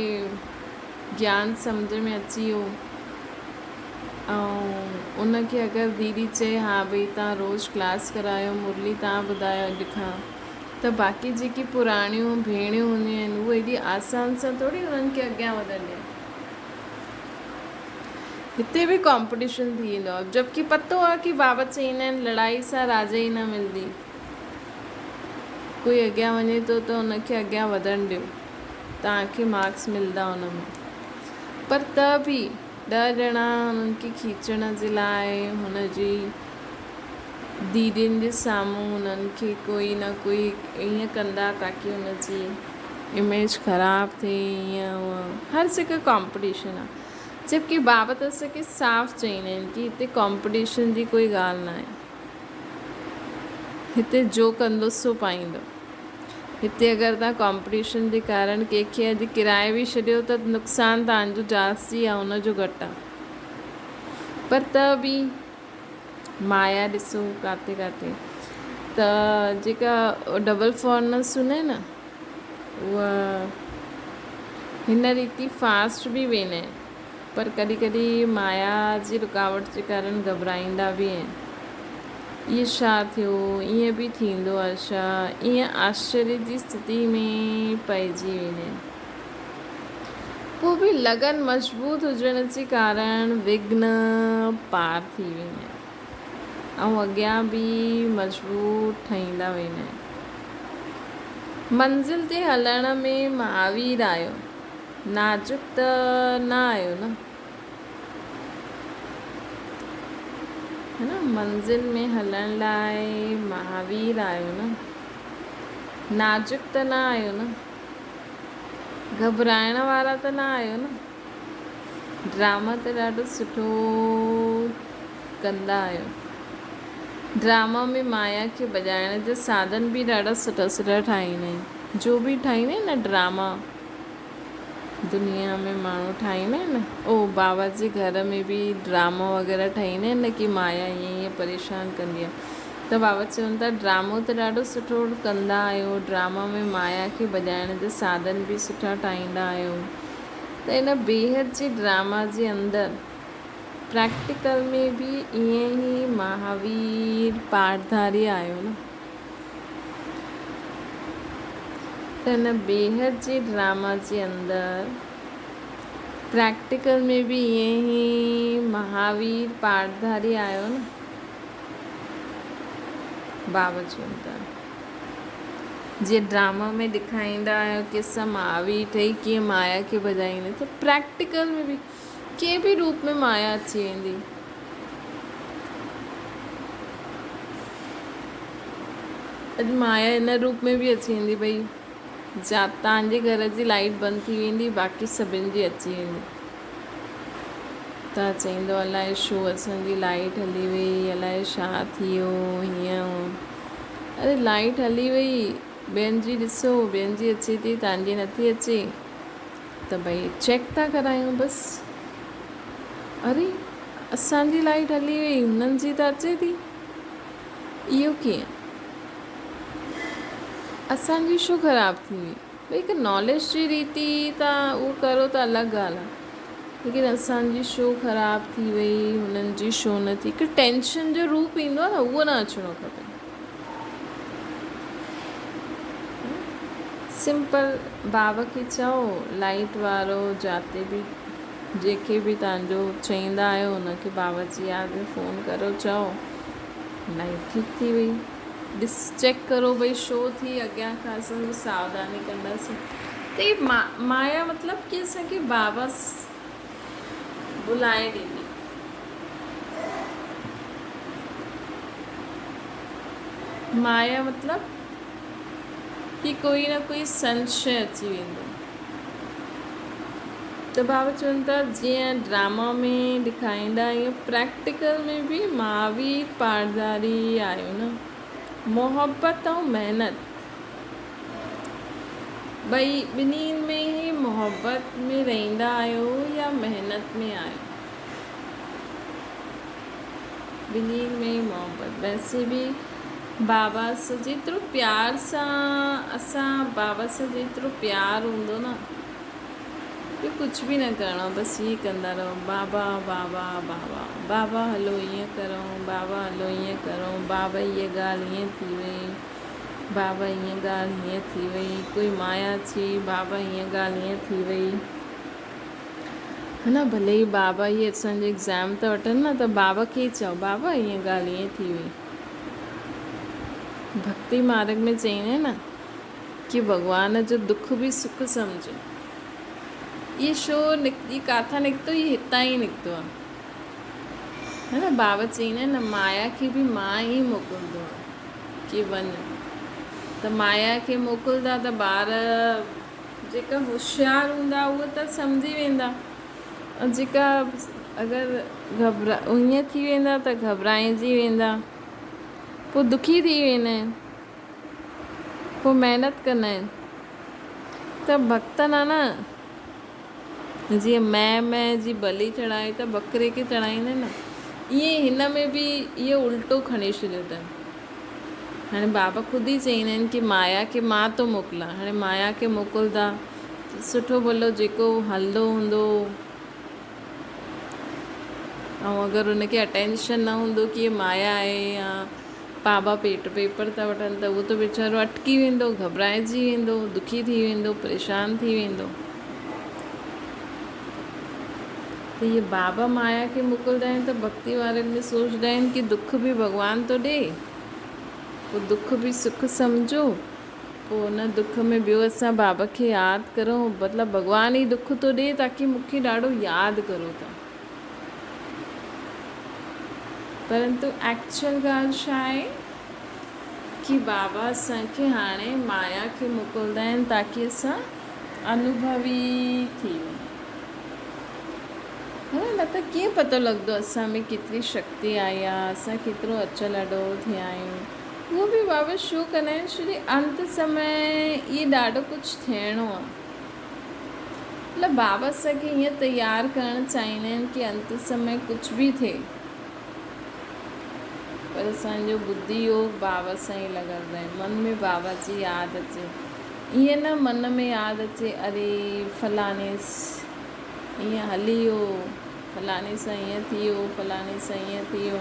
ज्ञान सम्झ में अची वियो, ऐं उनखे अगरि दीदी चए हा भई तव्हां रोज़ु क्लास करायो, मुरली तव्हां ॿुधायो अॼु खां, त बाक़ी जेकी पुराणियूं भेणियूं हूंदियूं आहिनि, उहे हेॾी आसान सां थोड़ी उन्हनि खे अॻियां वधण ॾियनि। हिते बि कॉम्पिटिशन थी वेंदो आहे, जबकि पतो आहे कि बाबा चईंदा आहिनि लड़ाई सां राजा ई न मिलंदी। कोई अॻियां वञे थो त उनखे अॻियां वधण ॾियो, तव्हांखे मार्क्स मिलंदा उन में। पर त बि 10 ॼणा उन्हनि खे खींचण जे लाइ हुनजी दीदियुनि जे साम्हूं उन्हनि खे कोई न कोई ईअं कंदा ताकी हुनजी इमेज ख़राबु थिए, ईअं हर जगह कॉम्पिटिशन आहे। जबकि बाबा त असांखे साफ़ चईंदा आहिनि कि हिते कॉम्पिटिशन जी कोई ॻाल्हि न आहे। हिते जो कंदो सो पाईंदो। हिते अगरि तव्हां कॉम्पिटिशन जे कारण कंहिंखे अॼु किराए बि छॾियो त नुक़सानु तव्हांजो जास्ती आहे, हुनजो घटि आहे। पर त बि माया ॾिसो काथे काथे, त जेका डबल फॉरनर्स हूंदा आहिनि न, उहा हिन रीति फास्ट बि वेंदा आहिनि, पर कॾहिं कॾहिं माया जी रुकावट जे कारण घबराईंदा बि आहिनि। इहे छा थियो, ईअं बि थींदो आहे छा, ईअं आश्चर्य जी स्थिति में पइजी वेंदा आहिनि। पोइ बि लगन मज़बूत हुजण जे कारण विघ्न पार थी वेंदा आहिनि ऐं अॻियां बि मज़बूत ठहींदा वेंदा आहिनि। मंज़िल ते हलण में महावीर आयो, नाजुक त न आयो न, है न। मंज़िल में हलण लाइ महावीर आयो न, नाजुक त न आयो न, घबराइण वारा त न आयो न। ड्रामा त ॾाढो सुठो कंदा आहियो। ड्रामा में माया खे बजाइण जा साधन बि ॾाढा सुठा सुठा ठाहींदा आहिनि। जो बि ठाहींदा आहिनि न ड्रामा, दुनिया में माण्हू ठाहींदा आहिनि न, ओ बाबा जे घर में बि ड्रामा वग़ैरह ठाहींदा आहिनि न कि माया ईअं ईअं परेशान कंदी आहे, त बाबा चवनि था ड्रामो त ॾाढो सुठो कंदा आहियो, ड्रामा में माया खे बजाइण जा साधन बि सुठा ठाहींदा आहियो। त इन बेहद जे ड्रामा जे अंदरि प्रैक्टिकल में बि ईअं ई महावीर पाठधारी आयो न। त हिन बेहद जे ड्रामा जे अंदरि प्रैक्टिकल में बि ईअं ई महावीर पाठधारी आयो न। बाबा चवनि था जीअं ड्रामा में ॾेखारींदा आहियो कि असां महावीर ठही कीअं माया खे बजाईंदे, त प्रैक्टिकल में बि कंहिं बि रूप में माया अची वेंदी। अॼु माया इन रूप में बि अची वेंदी, भई तव्हांजे घर जी लाइट बंदि थी वेंदी, बाक़ी सभिनि जी अची वेंदी। त चईंदो अलाए छो असांजी लाइट हली वई, अलाए छा थी वियो, हीअं। अरे लाइट हली वई ॿियनि जी ॾिसो, ॿियनि जी अचे थी, तव्हांजी नथी अचे, त भई चेक था करायूं बसि। अरे असांजी लाइट हली वई, हुननि जी त अचे थी, इहो कीअं? असांजी छो ख़राबु थी हुई? भई हिकु नॉलेज जी रीति तव्हां उहो करो त अलॻि ॻाल्हि आहे, लेकिन असांजी छो ख़राबु थी वई, हुननि जी छो न थी, हिकु टेंशन जो रूप ईंदो आहे न, उहो न अचिणो खपे। सिंपल बाबा खे चओ, लाइट वारो जाते बि जेके बि तव्हांजो चईंदा आहियो हुनखे बाबा जी यादि में फ़ोन करो, चओ लाइट ठीकु थी वई। ॾिस चेक करो भई छो थी, अॻियां खां असां सावधानी कंदासीं। त ही माया मतिलबु कि असांखे बाबा बुलाए ॾींदी। माया मतिलबु कि कोई न कोई संशय अची वेंदो। त बाबा चवनि था जीअं ड्रामा में ॾेखारींदा, ईअं प्रैक्टिकल में बि महावीर पाठदारी आहियो न। मोहबत ऐं महिनत ॿई ॿिन्हिनि में ई मोहबत में रहंदा आहियो या महिनत में आहियो? ॿिन्हिनि में ई मोहबत। वैसे बि बाबा सां जेतिरो प्यार सां असां बाबा सां जेतिरो प्यार हूंदो न, ॿियो कुझु बि न करिणो, बसि ईअं कंदा रहो, बाबा बाबा बाबा बाबा हलो ईअं करूं, बाबा हलो ईअं करूं, बाबा हीअ ॻाल्हि ईअं थी वई, बाबा हीअं ॻाल्हि हीअं थी वई, कोई माया थी, बाबा हीअं ॻाल्हि हीअं थी वई, है न। भले ई बाबा ही असांजो एग्ज़ाम था वठनि न, त बाबा खे चओ बाबा हीअं ॻाल्हि हीअं थी वई। भक्ति मार्ग में चईंदा आहिनि न कि भॻवान जो दुख बि सुख सम्झो। ये छो ये किथां निकितो? ये हितां ई निकितो आहे, है न। बाबा चईंदा आहिनि न माया खे बि मां ई मोकिलींदो आहे कि वञ। त माया खे मोकिलींदा त ॿार जेका होशियारु हूंदा उहे त सम्झी वेंदा, ऐं जेका अगरि ईअं थी वेंदा त घबराइजी वेंदा, पोइ दुखी थी वेंदा आहिनि, पोइ महिनत कंदा आहिनि। त भक्तनि आहे न, जीअं मैं जी बलि चढ़ाई त बकरे खे चढ़ाईंदा आहिनि न, ईअं हिन में बि इहो उल्टो खणी छॾियो अथनि। हाणे बाबा ख़ुदि ई चईंदा आहिनि कि माया खे मां थो मोकिलियां। हाणे माया खे मोकिलींदा, सुठो भलो जेको हलंदो हूंदो, ऐं अगरि हुनखे अटेंशन न हूंदो कि माया आहे या बाबा पेपर था वठनि, त उहो त वीचारो अटकी वेंदो, घबराइजी वेंदो, दुखी थी वेंदो, परेशान थी वेंदो। त इहे बाबा माया खे मोकिलींदा आहिनि त भक्ति वारनि में सोचंदा आहिनि कि दुख बि भॻवान थो ॾिए, पोइ दुख बि सुख सम्झो, पोइ हुन दुख में ॿियो असां बाबा खे यादि करूं, मतिलबु भॻवान ई दुख थो ॾिए ताकी मूंखे ॾाढो यादि करो था। परंतु एक्चुअल ॻाल्हि छा आहे कि बाबा असांखे हाणे माया खे मोकिलींदा आहिनि ताकी असां अनुभवी थी वञूं, न त कीअं पतो लॻंदो असां में केतिरी शक्ति आई आहे, असां केतिरो अचल अॾो थिया आहियूं। उहो बि बाबा छो कंदा आहिनि, छो अंत समय इहे ॾाढो कुझु थियणो आहे। मतिलबु बाबा असांखे हीअं तयारु करणु चाहींदा आहिनि कि अंत समय कुझु बि थिए, पर असांजो बुद्धि योग बाबा सां ई लॻल रहे, मन में बाबा जी यादि अचे। ईअं न मन में यादि अचे अरे फलाणे ईअं हली वियो, फलाणे सां ईअं थी वियो, फलाणे सां ईअं थी वियो।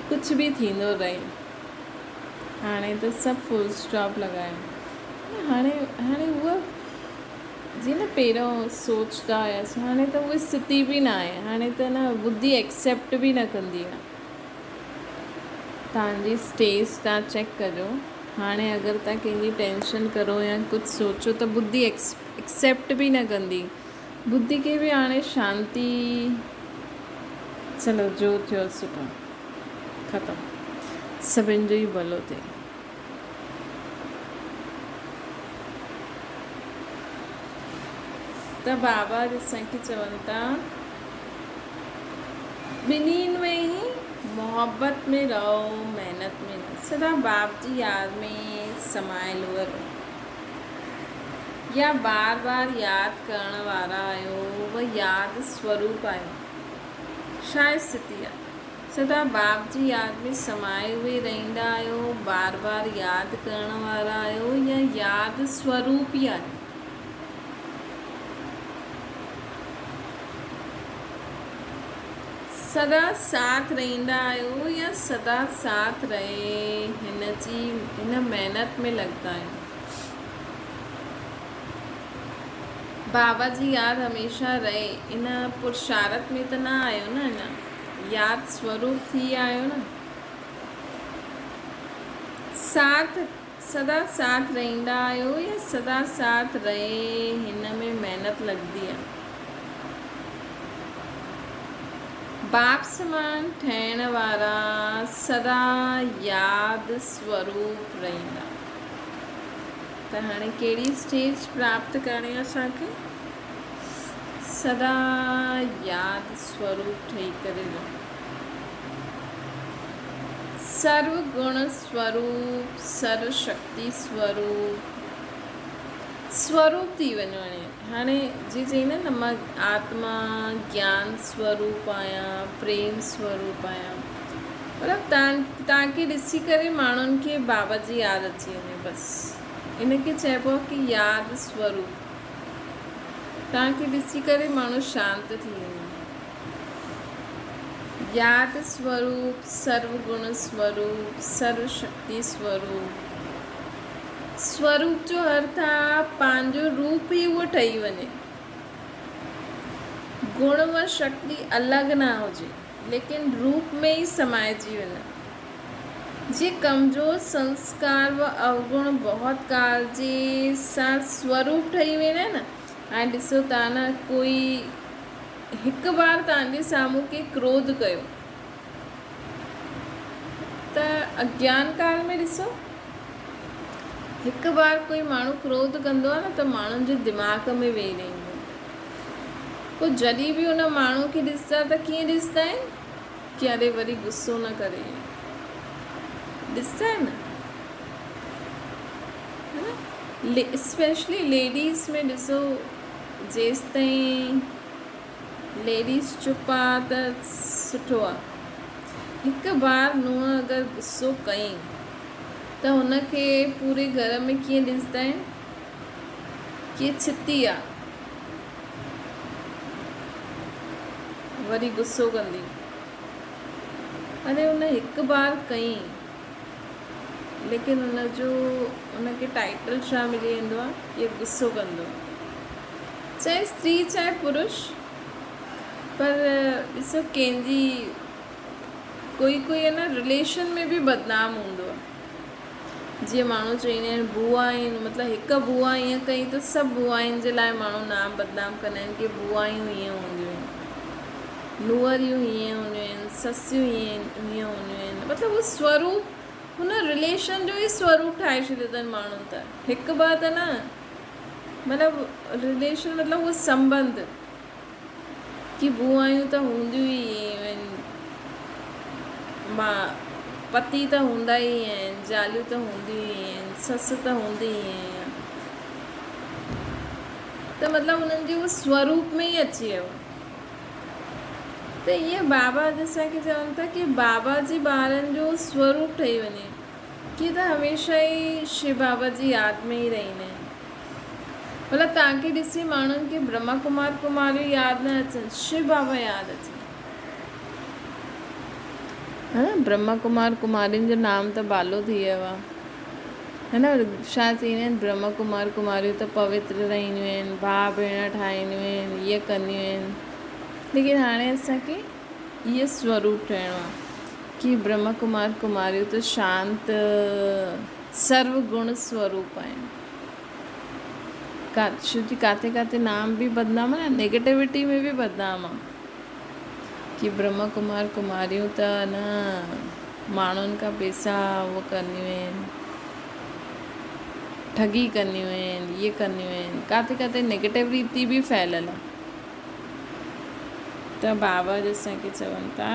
कुझु बि थींदो रहे, हाणे त सभु फुल स्टॉप लॻायो। हाणे उहा जीअं न पहिरियों सोचता हुयासीं, हाणे त उहा स्थिति बि न आहे। हाणे त न बुद्धि एक्सेप्ट बि न कंदी आहे। तव्हांजी स्टेज तव्हां चेक कजो, हाणे अगरि तव्हां कंहिंजी टेंशन करो या कुझु सोचो त बुद्धि एक्सेप्ट बि न कंदी। बुद्धि खे बि हाणे शांती, चलो जो थियो सुठो, ख़तमु, सभिनि जो ई भलो थिए। त बाबा असांखे चवनि था ॿिन्हिनि में ई मोहब्बत में रहो मेहनत में न, सदा बाप जी याद में समायल हुआ रहो, या बार बार याद करण वारा आयो वह याद स्वरूप आयो। शायद स्थिति आहे सदा बाप जी याद में समाये हुए रहंदा आहियो, बार बार याद करण वारा आहियो, या याद स्वरूप ई आहे। सदा साथ रहंदा आहियो या सदा साथ रहे हिन महिनत में लॻंदा आहियो। बाबा जी याद हमेशा रहे इन पुरुषार्थ में त न आयो न, हिन याद स्वरूप थी आयो न। साथ सदा साथ रहंदा आहियो या सदा साथ रहे हिन में महिनत लॻंदी आहे। बाप समान ठहण वारा सदा याद स्वरूप रहंदा। त हाणे कहिड़ी स्टेज प्राप्त करणी आहे असांखे? सदा याद स्वरूप ठही करे रहो, सर्व गुण स्वरूप, सर्व शक्ति स्वरूप थी वञो। हाणे जी चई न मां आत्मा ज्ञान स्वरूप आहियां, प्रेम स्वरूप आहियां, मतिलबु तव्हांखे ॾिसी करे माण्हुनि खे बाबा जी यादि अची वञे, बसि इनखे चइबो आहे कि यादि स्वरूप। तव्हांखे ॾिसी करे माण्हू शांति थी वञे। यादि स्वरूप, सर्व गुण स्वरूप, सर्व शक्ति स्वरूप। स्वरूप जो अर्थ आहे पंहिंजो रूप ई उहो ठही वञे। गुण व शक्ति अलॻि न हुजे, लेकिन रूप में ई समाइजी वञे। जीअं कमज़ोर संस्कार व अवगुण बहुत काल जे सां स्वरूप ठही वेंदा न। हाणे ॾिसो तव्हां न, कोई हिकु बार तव्हांजे साम्हूं के क्रोध कयो त अज्ञान काल में ॾिसो हिकु बार कोई माण्हू क्रोध कंदो आहे न त माण्हुनि जे दिमाग़ में वेही रहंदो। पोइ जॾहिं बि उन माण्हू खे ॾिसंदा त कीअं ॾिसंदा आहिनि कि अरे वरी गुस्सो न करे, ॾिसंदा आहिनि न। स्पेशली लेडीज़ में ॾिसो, जेसि ताईं लेडीज़ चुप आहे त सुठो आहे। हिकु बार नुंहुं अगरि गुस्सो कयईं त हुनखे पूरे घर में कीअं ॾिसंदा आहिनि कि छिती आहे, वरी गुस्सो कंदी। अरे हुन हिकु बार कयईं, लेकिन हुनखे टाइटल छा मिली वेंदो आहे कि गुस्सो कंदो, चाहे स्त्री चाहे पुरुष। पर ॾिसो कंहिंजी कोई आहे न रिलेशन में बि बदनाम हूंदो आहे। जीअं माण्हू चवंदा आहिनि बुआ आहिनि, मतिलबु हिकु बुआ ईअं कई त सभु बुआइनि जे लाइ माण्हू नाम बदनाम कंदा आहिनि कि बुआयूं हीअं हूंदियूं आहिनि, नुंहरियूं हीअं हूंदियूं आहिनि, ससियूं हीअं हूंदियूं आहिनि। मतिलबु उहो स्वरूप, हुन रिलेशन जो ई स्वरूप ठाहे छॾियो अथनि माण्हुनि। त हिकु ॿ त न, मतिलबु रिलेशन मतिलबु उहो संबंध कि बुआयूं त हूंदियूं ई आहिनि, पति त हूंदा ई आहिनि, ज़ालियूं त हूंदियूं ई आहिनि, ससु त हूंदी ई आहिनि। त मतिलबु उन्हनि जे उहो स्वरूप में ई अची वियो। त ईअं बाबा असांखे चवनि था कि बाबा जी ॿारनि जो स्वरूप ठही वञे, कि त हमेशह ई शिव बाबा जी यादि में ई रहंदा आहिनि। मतिलबु तव्हांखे ॾिसी माण्हुनि खे ब्रह्मा कुमार कुमारियूं यादि न अचनि, शिव बाबा यादि अचनि। है न, ब्रह्मा कुमार कुमारियुनि जो नाम त बालो थी वियो आहे, है न। छा चवंदा आहिनि, ब्रह्मा कुमार कुमारियूं त पवित्र रहंदियूं आहिनि, भाउ भेण ठाहींदियूं आहिनि, इहे कंदियूं आहिनि। लेकिन हाणे असांखे इहो स्वरूप ठहिणो आहे कि ब्रह्मा कुमार कुमारियूं त शांत सर्व गुण स्वरूप आहिनि। काथे काथे नाम बि बदनाम आहे, नेगेटिविटी में बि बदनाम आहे कि ब्रह्मा कुमार कुमारियूं त न माण्हुनि खां पैसा उहो कंदियूं आहिनि, ठगी कंदियूं आहिनि, इहे कंदियूं आहिनि। काथे काथे नेगेटिविटी बि फैलियल आहे। त बाबा असांखे चवनि था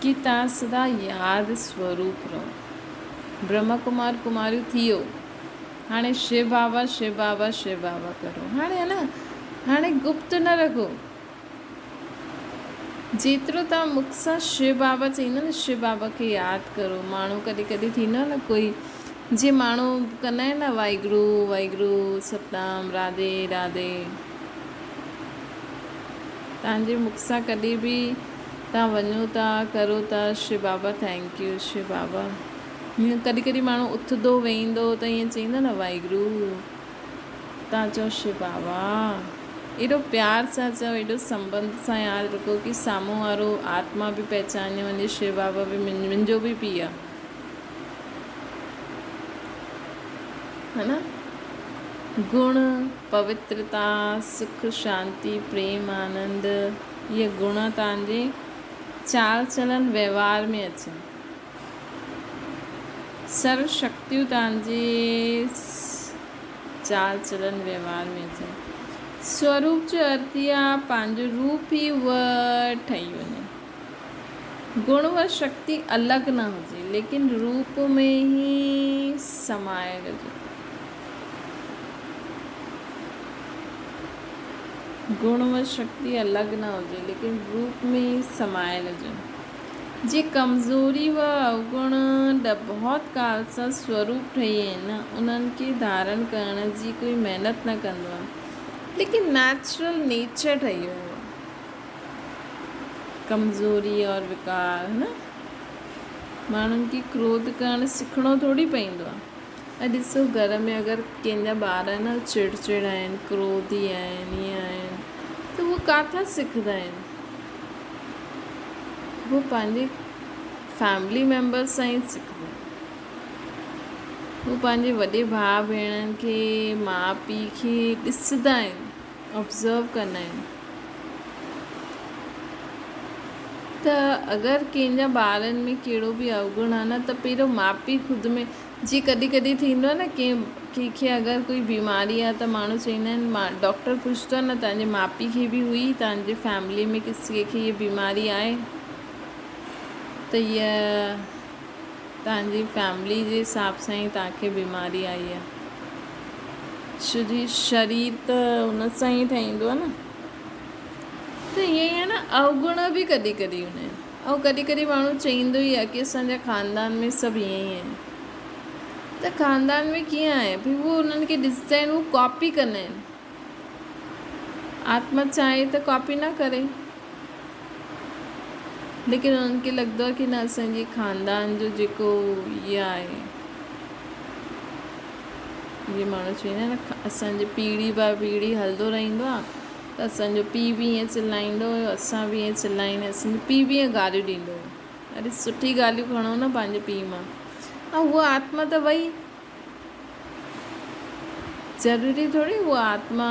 कि तव्हां सदा यादि स्वरूप रहो। ब्रह्मा कुमार कुमारियूं थी वियो, हाणे शिव बाबा शिव बाबा शिव बाबा करो। हाणे है न, हाणे गुप्त न रखो। जेतिरो तव्हां मुख सां शिव बाबा चईंदा न, शिव बाबा खे यादि करो। माण्हू कॾहिं कॾहिं थींदो आहे न, कोई जीअं माण्हू कंदा आहिनि न, वाहिगुरु वाहिगुरु सतनाम राधे राधे, तव्हांजे मुख सां कॾहिं बि तव्हां वञो था करो था शिव बाबा थैंक यू शिव बाबा, हीअं कॾहिं कॾहिं माण्हू उथंदो वेहींदो त ईअं चईंदा न वाहिगुरु, तव्हां चओ शिव बाबा। एॾो प्यार सां चओ, एॾो संबंध सां यादि रखो कि साम्हूं वारो आत्मा बि पहचाने वञे शिव बाबा बि मुंहिंजो बि पीउ आहे, है न। गुण पवित्रता सुख शांति प्रेम आनंद, इहे गुण तव्हांजे चाल चलन व्यवहार में अचनि। सर्व शक्तियूं तव्हांजे चाल चलन व्यवहार में अचनि। स्वरूप जो अर्थ ई आहे पंहिंजो रूप ई उहा ठही वञे। गुण व शक्ति अलॻि न हुजे, लेकिन रूप में ई समायल हुजे। गुण व शक्ति अलॻि न हुजे, लेकिन रूप में ई समायल हुजे। जे कमज़ोरी व अवगुण बहुत काल सां स्वरूप ठही आहिनि, उन्हनि खे धारण करण जी कोई महिनत न कंदो आहे, लेकिन नेचुरल नेचर ठही वियो आहे। कमज़ोरी और विकार, है न। माण्हुनि खे क्रोध करणु सिखणो थोरी पवंदो आहे। ऐं ॾिसो, घर में अगरि कंहिंजा ॿार न चिड़चिड़ आहिनि, क्रोधी आहिनि, ईअं आहिनि, त उहो किथां सिखंदा आहिनि? वो पंहिंजे फैमिली मेम्बर्स सां ई सिखंदा आहिनि। वो पंहिंजे वॾे भाउ भेणनि खे, माउ पीउ खे ॾिसंदा आहिनि, ऑब्ज़र्व कंदा आहिनि। त अगरि कंहिंजा ॿारनि में कहिड़ो बि अवगुण आहे न, त पहिरियों माउ पीउ ख़ुदि में, जीअं कॾहिं कॾहिं थींदो आहे न, कंहिंखे अगरि कोई बीमारी आहे त माण्हू चवंदा आहिनि, डॉक्टर पुछंदो आहे न, तव्हांजे माउ पीउ खे बि हुई, तव्हांजे फैमिली में किसी खे इहा बीमारी आहे, त इहा तव्हांजी फैमिली जे हिसाब सां ई तव्हांखे बीमारी आई आहे। शरीर त हुन सां ई ठहींदो आहे न। त ईअं ई आहे न, अवगुण बि कॾहिं कॾहिं हूंदा आहिनि। ऐं कॾहिं कॾहिं माण्हू चईंदो ई आहे कि असांजा ख़ानदान में सभु ईअं ई आहिनि। त ख़ानदान में कीअं आहे भई, उहो उन्हनि खे ॾिसंदा आहिनि, उहो कॉपी कंदा आहिनि। आत्मा चाहे त कॉपी न करे, लेकिन उन्हनि खे लॻंदो आहे कि न, असांजे ख़ानदान जो जेको इहा आहे, जीअं माण्हू चवंदा आहिनि न, असांजे पीढ़ी बा पीढ़ी हलंदो रहंदो आहे, त असांजो पीउ बि ईअं चिलाईंदो हुयो, असां बि ईअं चिलाईंदा, असांजो पीउ बि ईअं गालियूं ॾींदो हुयो। अरे सुठी ॻाल्हियूं खणो न पंहिंजे पीउ मां। ऐं उहा आत्मा त वई, ज़रूरी थोरी उहा आत्मा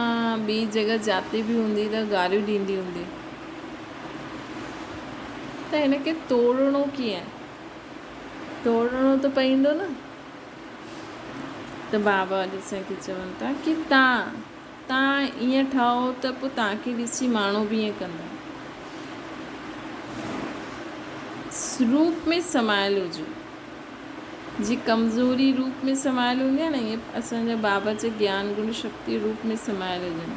ॿी जॻह जाते बि हूंदी त गालियूं ॾींदी हूंदी। त हिनखे तोड़णो कीअं? तोड़णो त पवंदो न। त बाबा अॼु असांखे चवनि था कि तव्हां ईअं ठहो त पोइ तव्हांखे ॾिसी माण्हू बि ईअं कंदा। रूप में समायल हुजो, जी कमज़ोरी रूप में समायल हूंदी आहे न, ईअं असांजा बाबा जे ज्ञान गुण शक्ति रूप में समायल हुजनि,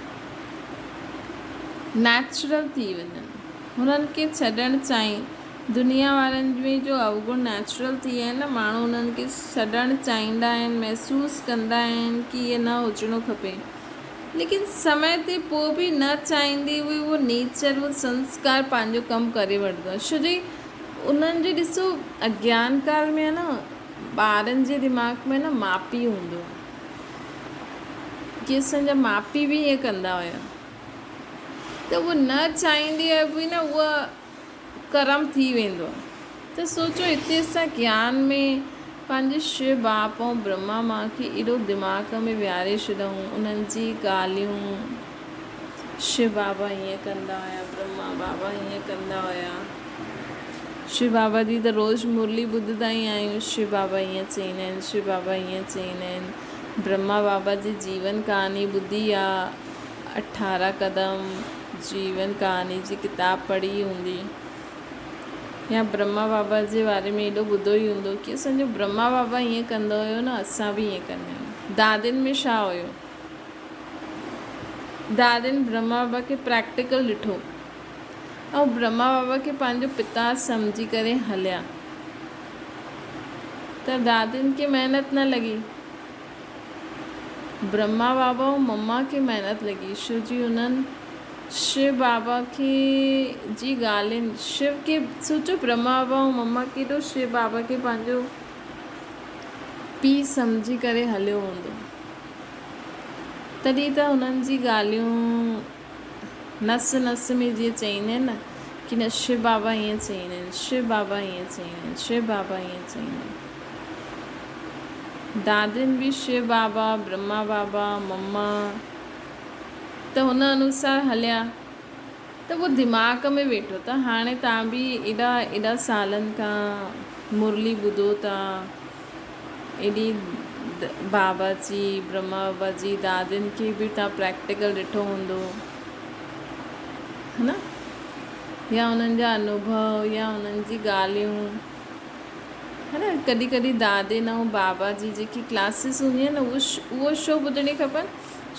नेचुरल थी वञनि। हुननि खे छॾणु चाहिनि, दुनिया वारनि में जो अवगुण नेचुरल थी विया आहिनि न, माण्हू हुननि खे छॾणु चाहींदा आहिनि, महसूसु कंदा आहिनि कि इहे न हुजणो खपे, लेकिन समय ते पोइ बि न चाहींदे उहो नेचर, उहो संस्कार पंहिंजो कमु करे वठंदो आहे। छो जो उन्हनि जो ॾिसो, अज्ञान काल में आहे न, ॿारनि जे दिमाग़ में न माउ पीउ हूंदो आहे, कि असांजा माउ पीउ बि ईअं कंदा हुया, त उहो न चाहींदी आहे बि न, उहा कर्म थी वेंदो आहे। त सोचो, हिते असां ज्ञान में पंहिंजे शिव बाप ऐं ब्रह्मा मां खे एॾो दिमाग़ में विहारे छॾूं, उन्हनि जी ॻाल्हियूं, शिव बाबा हीअं कंदा हुया, ब्रह्मा बाबा हीअं कंदा हुया। शिव बाबा जी त रोज़ु मुरली ॿुधंदा ई आहियूं, शिव बाबा हीअं चईंदा आहिनि, शिव बाबा हीअं चईंदा आहिनि। ब्रह्मा बाबा जी जीवन कहानी ॿुधी आहे, 18 कदम जीवन कहानी जी किताब पढ़ी हूंदी। या ब्रह्मा बाबा जे बारे में एॾो ॿुधो ई हूंदो की असांजो ब्रह्मा बाबा ईअं कंदो हुयो न, असां बि ईअं कंदा आहियूं। दादियुनि में छा हुयो, दादियुनि ब्रह्मा बाबा खे प्रैक्टिकल ॾिठो ऐं ब्रह्मा बाबा खे पंहिंजो पिता सम्झी करे हलिया, त दादियुनि खे महिनत न लॻी, ब्रह्मा बाबा ऐं मम्मा खे महिनत लॻी। छो जी उन्हनि शिव बाबा खे जी ॻाल्हियुनि, शिव खे सोचो, ब्रह्मा बाबा ऐं मम्मा केॾो शिव बाबा खे पंहिंजो पीउ सम्झी करे हलियो हूंदो, तॾहिं त हुननि जी ॻाल्हियूं नस नस में जीअं चईंदा आहिनि न की न शिव बाबा ईअं चईंदा आहिनि, शिव बाबा ईअं चईंदा आहिनि, शिव बाबा ईअं चईंदा आहिनि। दादियुनि बि शिव बाबा, ब्रह्मा बाबा, मम्मा त हुन अनुसार हलिया, त उहो दिमाग़ में वेठो। त हाणे तव्हां बि एॾा सालनि खां मुरली ॿुधो था, एॾी बाबा जी, ब्रह्मा बाबा जी, दादियुनि खे बि तव्हां प्रैक्टिकल ॾिठो हूंदो, है न, या उन्हनि जा अनुभव या उन्हनि जी ॻाल्हियूं, है न। कॾहिं कॾहिं दादियुनि ऐं बाबा जी जेकी क्लासिस हूंदी आहे न, उहो छो ॿुधणी खपनि,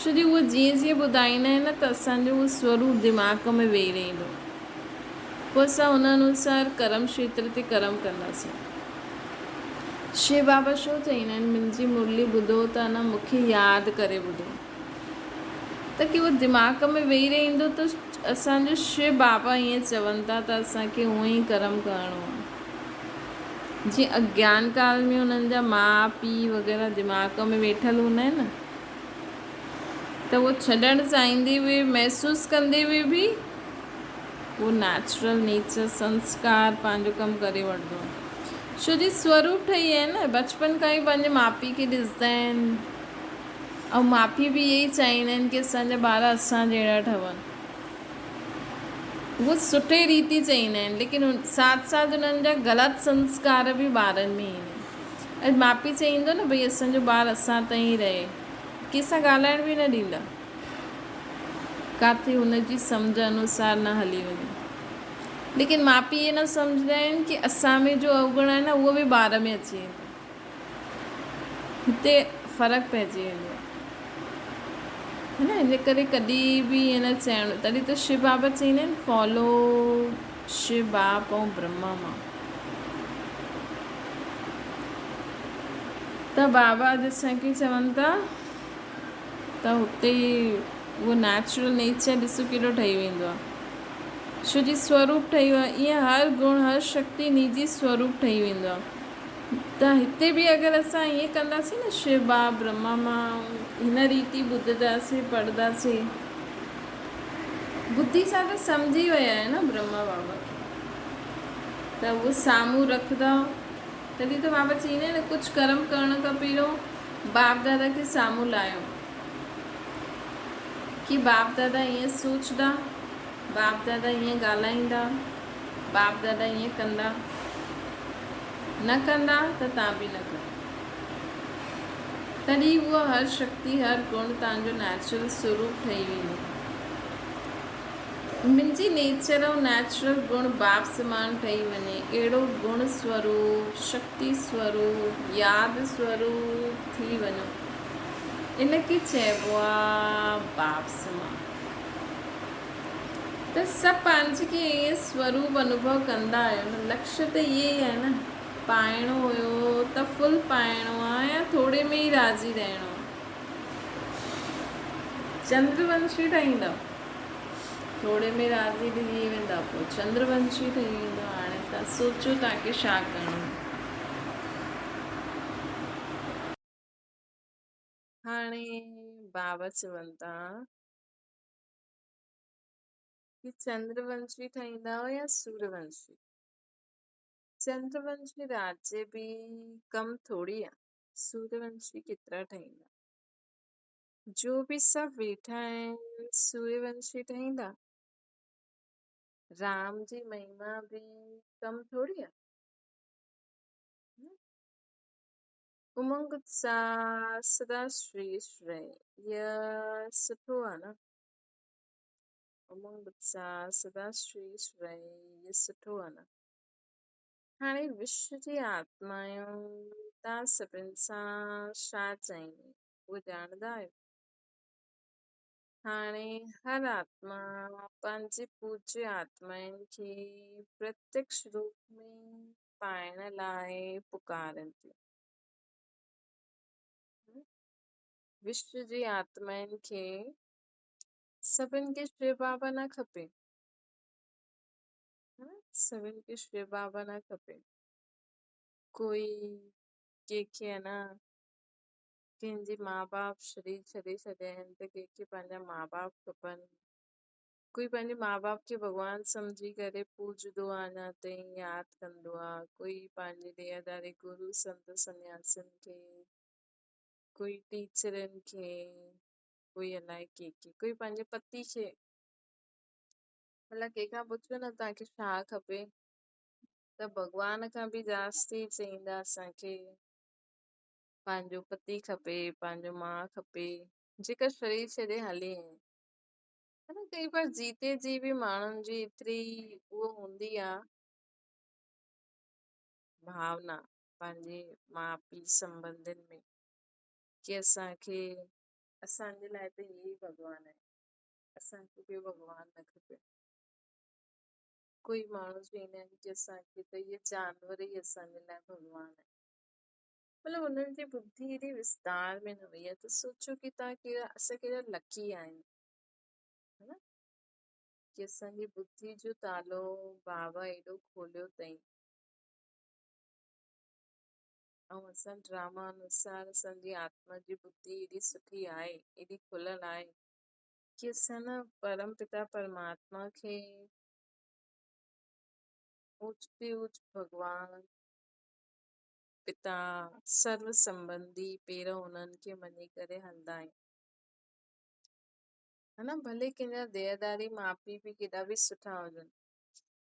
छो जी उहो जीअं जीअं ॿुधाईंदा आहिनि न, त असांजो उहो स्वरूप दिमाग़ में वेही रहंदो, पोइ असां उन अनुसार कर्म क्षेत्र ते कर्म कंदासीं। शिव बाबा छो चईंदा आहिनि, मुंहिंजी मुरली ॿुधो त न मूंखे यादि करे ॿुधो, त की उहो दिमाग़ में वेही रहंदो, त असांजो शिव बाबा ईअं चवनि था त असांखे हूअं ई कर्म करिणो आहे। जीअं अज्ञान काल में उन्हनि जा माउ पीउ वग़ैरह दिमाग़ में वेठल हूंदा आहिनि न, त उहो छॾणु चाहींदे हुए, महसूसु कंदे हुए बि उहो नेचुरल नेचर संस्कार पंहिंजो कमु करे वठंदो आहे। छो जी स्वरूप ठही आहे न, बचपन खां ई पंहिंजे माउ पीउ खे ॾिसंदा आहिनि, ऐं माउ पीउ बि इहे ई चाहींदा आहिनि की असांजा ॿार असां जहिड़ा ठहनि, उहो सुठे रीति चाहींदा आहिनि, लेकिन साथ साथ उन्हनि जा ग़लति संस्कार बि ॿारनि में ईंदा आहिनि। ऐं माउ पीउ चाहींदो न भई असांजो ॿारु असां ताईं रहे, कंहिंसां ॻाल्हाइण बि न ॾींदा, किथे हुनजी सम्झ अनुसार न हली वञे। लेकिन माउ पीउ इहे न सम्झंदा आहिनि की असां में जो अवगुण आहे न, उहो बि ॿार में अची वेंदो, हिते फ़र्क़ु पइजी वेंदो आहे, है न। इन करे कॾहिं बि ईअं न चइणो, तॾहिं त शिव बाबा चईंदा आहिनि फॉलो शिव बाप ऐं ब्रह्मा मां। त बाबा अॼु असांखे चवनि था त हुते उहो नेचुरल नेचर ॾिसो केॾो ठही वेंदो आहे, छो जी स्वरूप ठही वियो आहे। ईअं हर गुण हर शक्ति निजी स्वरूप ठही वेंदो आहे। त हिते बि अगरि असां ईअं कंदासीं न, शिव बाप ब्रह्मा मां हिन रीति ॿुधंदासीं, पढ़ंदासीं, बुद्धि सां त सम्झी विया आहे न ब्रह्मा बाबा खे, त उहो साम्हूं रखंदा, तॾहिं त बाबा चईंदा आहिनि कुझु कर्म करण खां पहिरियों बाप दादा खे साम्हूं लाहियो, की बाप दादा ईअं सोचंदा, बाप दादा ईअं ॻाल्हाईंदा, बाप दादा ईअं कंदा, न कंदा त तव्हां बि न कयो, तॾहिं उहा हर शक्ति हर गुण तव्हांजो नेचुरल स्वरूप ठही वेंदो। मुंहिंजी नेचर ऐं नेचुरल गुण बाप समान ठही वञे, अहिड़ो गुण स्वरूप, शक्ति स्वरूप, यादि स्वरूप थी वञो, इनखे चइबो आहे बाप समान। त सभु पंहिंजे खे ईअं स्वरूप अनुभव कंदा आहियो न, लक्ष्य त इहे ई आहे न, पाइणो हुयो त फुल पाइणो आहे या थोरे में ई राज़ी रहणो आहे। चंद्रवंशी ठाहींदव, थोरे में राज़ी थी वेंदा, पोइ चंद्रवंशी ठही वेंदो। हाणे तव्हां सोचो तव्हांखे छा करिणो आहे। हाणे बाबा चवनि था कि चंद्रवंशी ठहींदव या सूर्यवंशी। चंद्रवंशी राज्य बि कम थोड़ी आहे, सूर्यवंशी केतिरा ठहींदा, जो बि सभु वेठा आहिनि सूर्यवंशी ठहींदा। राम जी महिमा बि कम थोड़ी आहे, उमंग उत्साह सदा श्रेष्ठ रहे, इहा सुठो आहे न, उमंग उत्साह सदा श्रेष्ठ रहे, इहा सुठो आहे न। हाणे विश्व जी आत्माऊं तव्हां सभिनि सां छा चाहींदी उहो ॼाणंदा आहियो? हाणे हर आत्मा पंहिंजे पूज्य आत्माउनि खे प्रत्यक्ष रूप में पाइण लाइ पुकारनि थी। विश्व जी आत्माउनि खे सभिनि खे शिव बाबा न खपे, सभिनि खे शिव बाबा न खपे। कोई कंहिंखे है न कंहिंजे माँ बाप शरीर छॾे छॾिया आहिनि त कंहिंखे पंहिंजा माँ बाप खपनि। कोई पंहिंजे माँ बाप खे भॻवान सम्झी करे पूजदो आहे, अञा ताईं यादि कंदो आहे। कोई पंहिंजे ॾेहदारे गुरू संत सन्यासियुनि खे, कोई टीचरनि खे, कोई अलाए कंहिंखे, कोई पंहिंजे पति खे। मतिलबु कंहिंखां पुछो न तव्हांखे छा खपे त भॻवान खां बि जास्ती चईंदा असांखे पंहिंजो पति खपे, पंहिंजो माउ खपे, जेका शरीर छॾे हली आहिनि। है न, कई बार जीते जी बि माण्हुनि जी एतिरी उहो हूंदी आहे भावना पंहिंजे माउ पीउ संबंधनि में कि असांखे असांजे लाइ त इहे ई भॻवान आहे, असांखे ॿियो भॻवान न खपे। कोई माण्हू चवंदा आहिनि कि असांखे त इहे जानवर ई असांजे लाइ भॻवान आहे। मतिलबु हुननि जी बुद्धि हेॾी विस्तार में न वई आहे। त सोचो कि तव्हां कहिड़ा असां कहिड़ा लकी आहियूं, है न, कि असांजी बुद्धि जो तालो बाबा एॾो खोलियो अथईं। ऐं असां ड्रामा अनुसार असांजी आत्मा जी बुद्धि एॾी सुठी आहे, एॾी खुलियल आहे कि असां न परम पिता परमात्मा खे ऊच पे ऊच भॻवान पिता सर्व संबंधी पहिरियों उन्हनि खे मञी करे हलंदा आहियूं। है न, भले कंहिंजा देहदारी माउ पीउ बि केॾा बि सुठा हुजनि,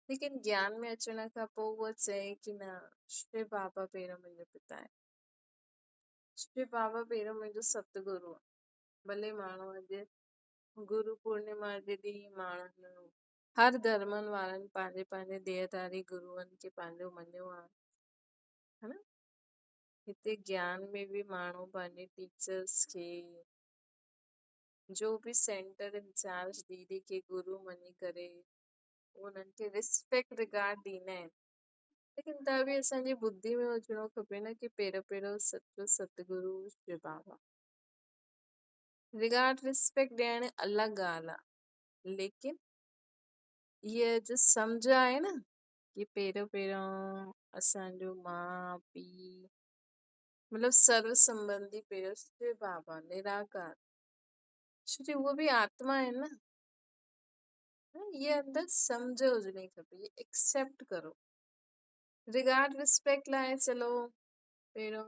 लेकिन ज्ञान में अचण खां पोइ उहा चए कि न शिव बाबा पहिरियों मुंहिंजो पिता आहे, शिव बाबा पहिरियों मुंहिंजो सतगुरु आहे। भले माण्हू अॼु गुरु पूर्णिमा जे ॾींहुं माण्हुनि हर धर्मनि वारनि पंहिंजे पंहिंजे देहदारी गुरूअनि खे पंहिंजो मञियो आहे, है न। हिते ज्ञान में बि माण्हू पंहिंजे टीचर्स खे, जो बि सेंटर इंचार्ज दीदी खे गुरु मञी करे उन्हनि खे रिस्पेक्ट रिगार्ड ॾींदा आहिनि। लेकिन त बि असांजी बुद्धि में हुजिणो खपे न कि पहिरियों पहिरियों सचो सतगुरु शिव बाबा। रिगार्ड रिस्पेक्ट ॾियण अलॻि ॻाल्हि आहे, लेकिन इहा जो सम्झ आहे न कि पहिरियों पहिरियों असांजो माउ पीउ मतिलबु सर्व संबंधी पहिरियों शिव बाबा निराकार, छोकि उहो बि आत्मा आहे न। ये अंदर सम्झ हुजणी खपे, ये एक्सेप्ट करो। रिगार्ड रिस्पेक्ट लाइ चलो पहिरियों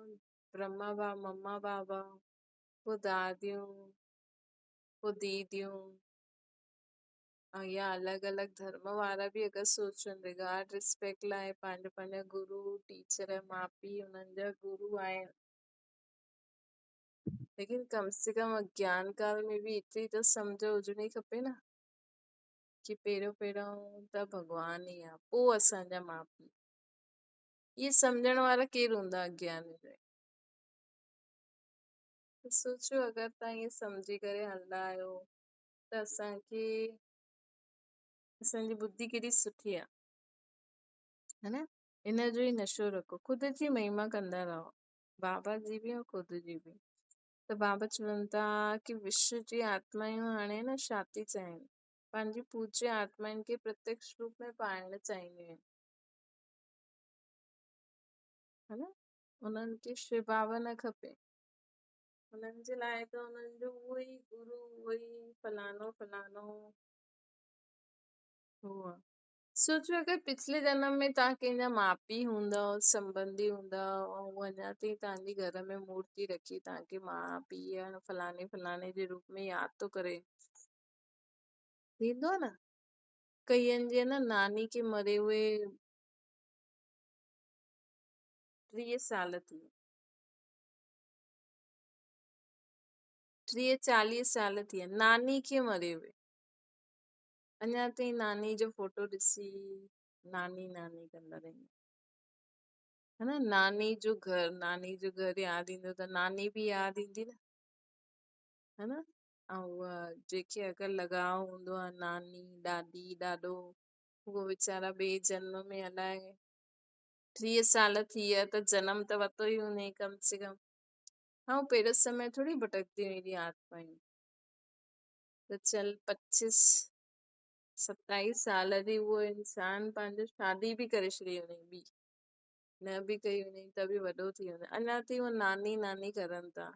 ब्रह्मा बाबा, मम्मा बाबा, पोइ दादियूं, पोइ दीदियूं, ऐं या अलॻि अलॻि धर्म वारा बि अगरि सोचनि रिगार्ड रिस्पेक्ट लाइ पंहिंजा पंहिंजा गुरु टीचर माउ पीउ हुननि जा गुरु आहिनि, लेकिन कम से कम अज्ञान काल में बि एतिरी त सम्झ हुजणी खपे न कि पहिरियों पहिरियों त भॻवान ई आहे, पोइ असांजा माउ पीउ। इहे सम्झण वारा केरु हूंदा अज्ञान में? त सोचियो अगरि तव्हां इहे सम्झी करे हलंदा आहियो त असांखे असांजी बुद्धि केॾी सुठी आहे, है न। इन जो ई नशो रखो, ख़ुदि जी महिमा कंदा रहो, बाबा जी बि ऐं ख़ुदि जी बि। त बाबा चवनि था कि विश्व जी आत्माऊं हाणे न छा थी चाहिनि, पंहिंजी पूज्य आत्माउनि खे प्रत्यक्ष रूप में पाइण चाहींदियूं आहिनि, है न। उन्हनि खे शिव बाबा न खपे, उन्हनि जे लाइ त उन्हनि जो उहो ई गुरू, उहो ई फलानो फलानो हो आहे। सोचो अगरि पिछले जन्म में तव्हां कंहिंजा माउ पीउ हूंदव, संबंधी हूंदव, ऐं उहो अञा ताईं तव्हांजे घर में मूर्ति रखी तव्हांखे माउ पीउ या फलाणे फलाणे जे रूप में यादि थो करे, थींदो न। कईनि जी न नानी खे मरे हुए 30 साल थी, 30-40 साल थी विया नानी खे मरे हुए, अञा ताईं नानी जो फोटो ॾिसी नानी नानी कंदा रहंदा। है न, नानी जो घर याद ईंदो त नानी बि याद ईंदी न, है न। ऐं जेके अगरि लगाव हूंदो आहे नानी ॾाॾी ॾाॾो, उहो वीचारा ॿिए जन्म में अलाए 30 साल थी विया त जनम त वरितो ई हूंदई कम से कम। हाँ पहिरियों समय थोड़ी भटकती हुई आत्माएं। त चल 25-27 साल जी उहो इंसान पंहिंजो शादी बि करे छॾी हुनई ॿी, न बि कई हुनई त बि वॾो थी वञे, अञा ताईं उहो नानी नानी करनि था।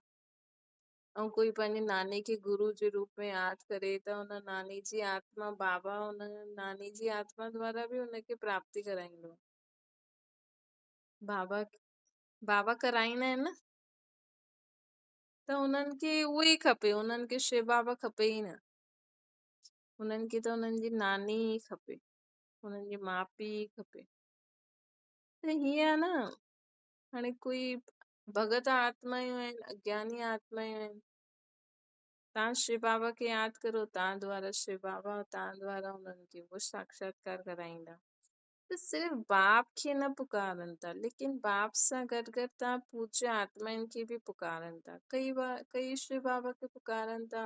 ऐं कोई पंहिंजी नानी खे गुरु जे रूप में यादि करे त हुन नानी जी आत्मा बाबा हुन नानी जी आत्मा द्वारा बि हुनखे प्राप्ति कराईंदो। बाबा बाबा कराईंदा आहिनि न, त हुननि खे उहो ई खपे, हुननि खे शिव बाबा खपे ई न, हुननि खे त हुननि जी नानी ई खपे, हुननि जी माउ पीउ ई खपे। त हीअं आहे न, हाणे कोई भगत आत्मायूं आहिनि, अज्ञानी आत्मायूं आहिनि, तव्हां शिव बाबा खे यादि करो, तव्हां द्वारा शिव बाबा तव्हां द्वारा हुननि खे उहो साक्षात्कार कराईंदा। त सिर्फ़ बाप खे न पुकारनि था, लेकिन बाप सां गॾु गॾु तव्हां पूज्य आत्माउनि खे बि पुकारनि था। कई शिव बाबा खे पुकारनि था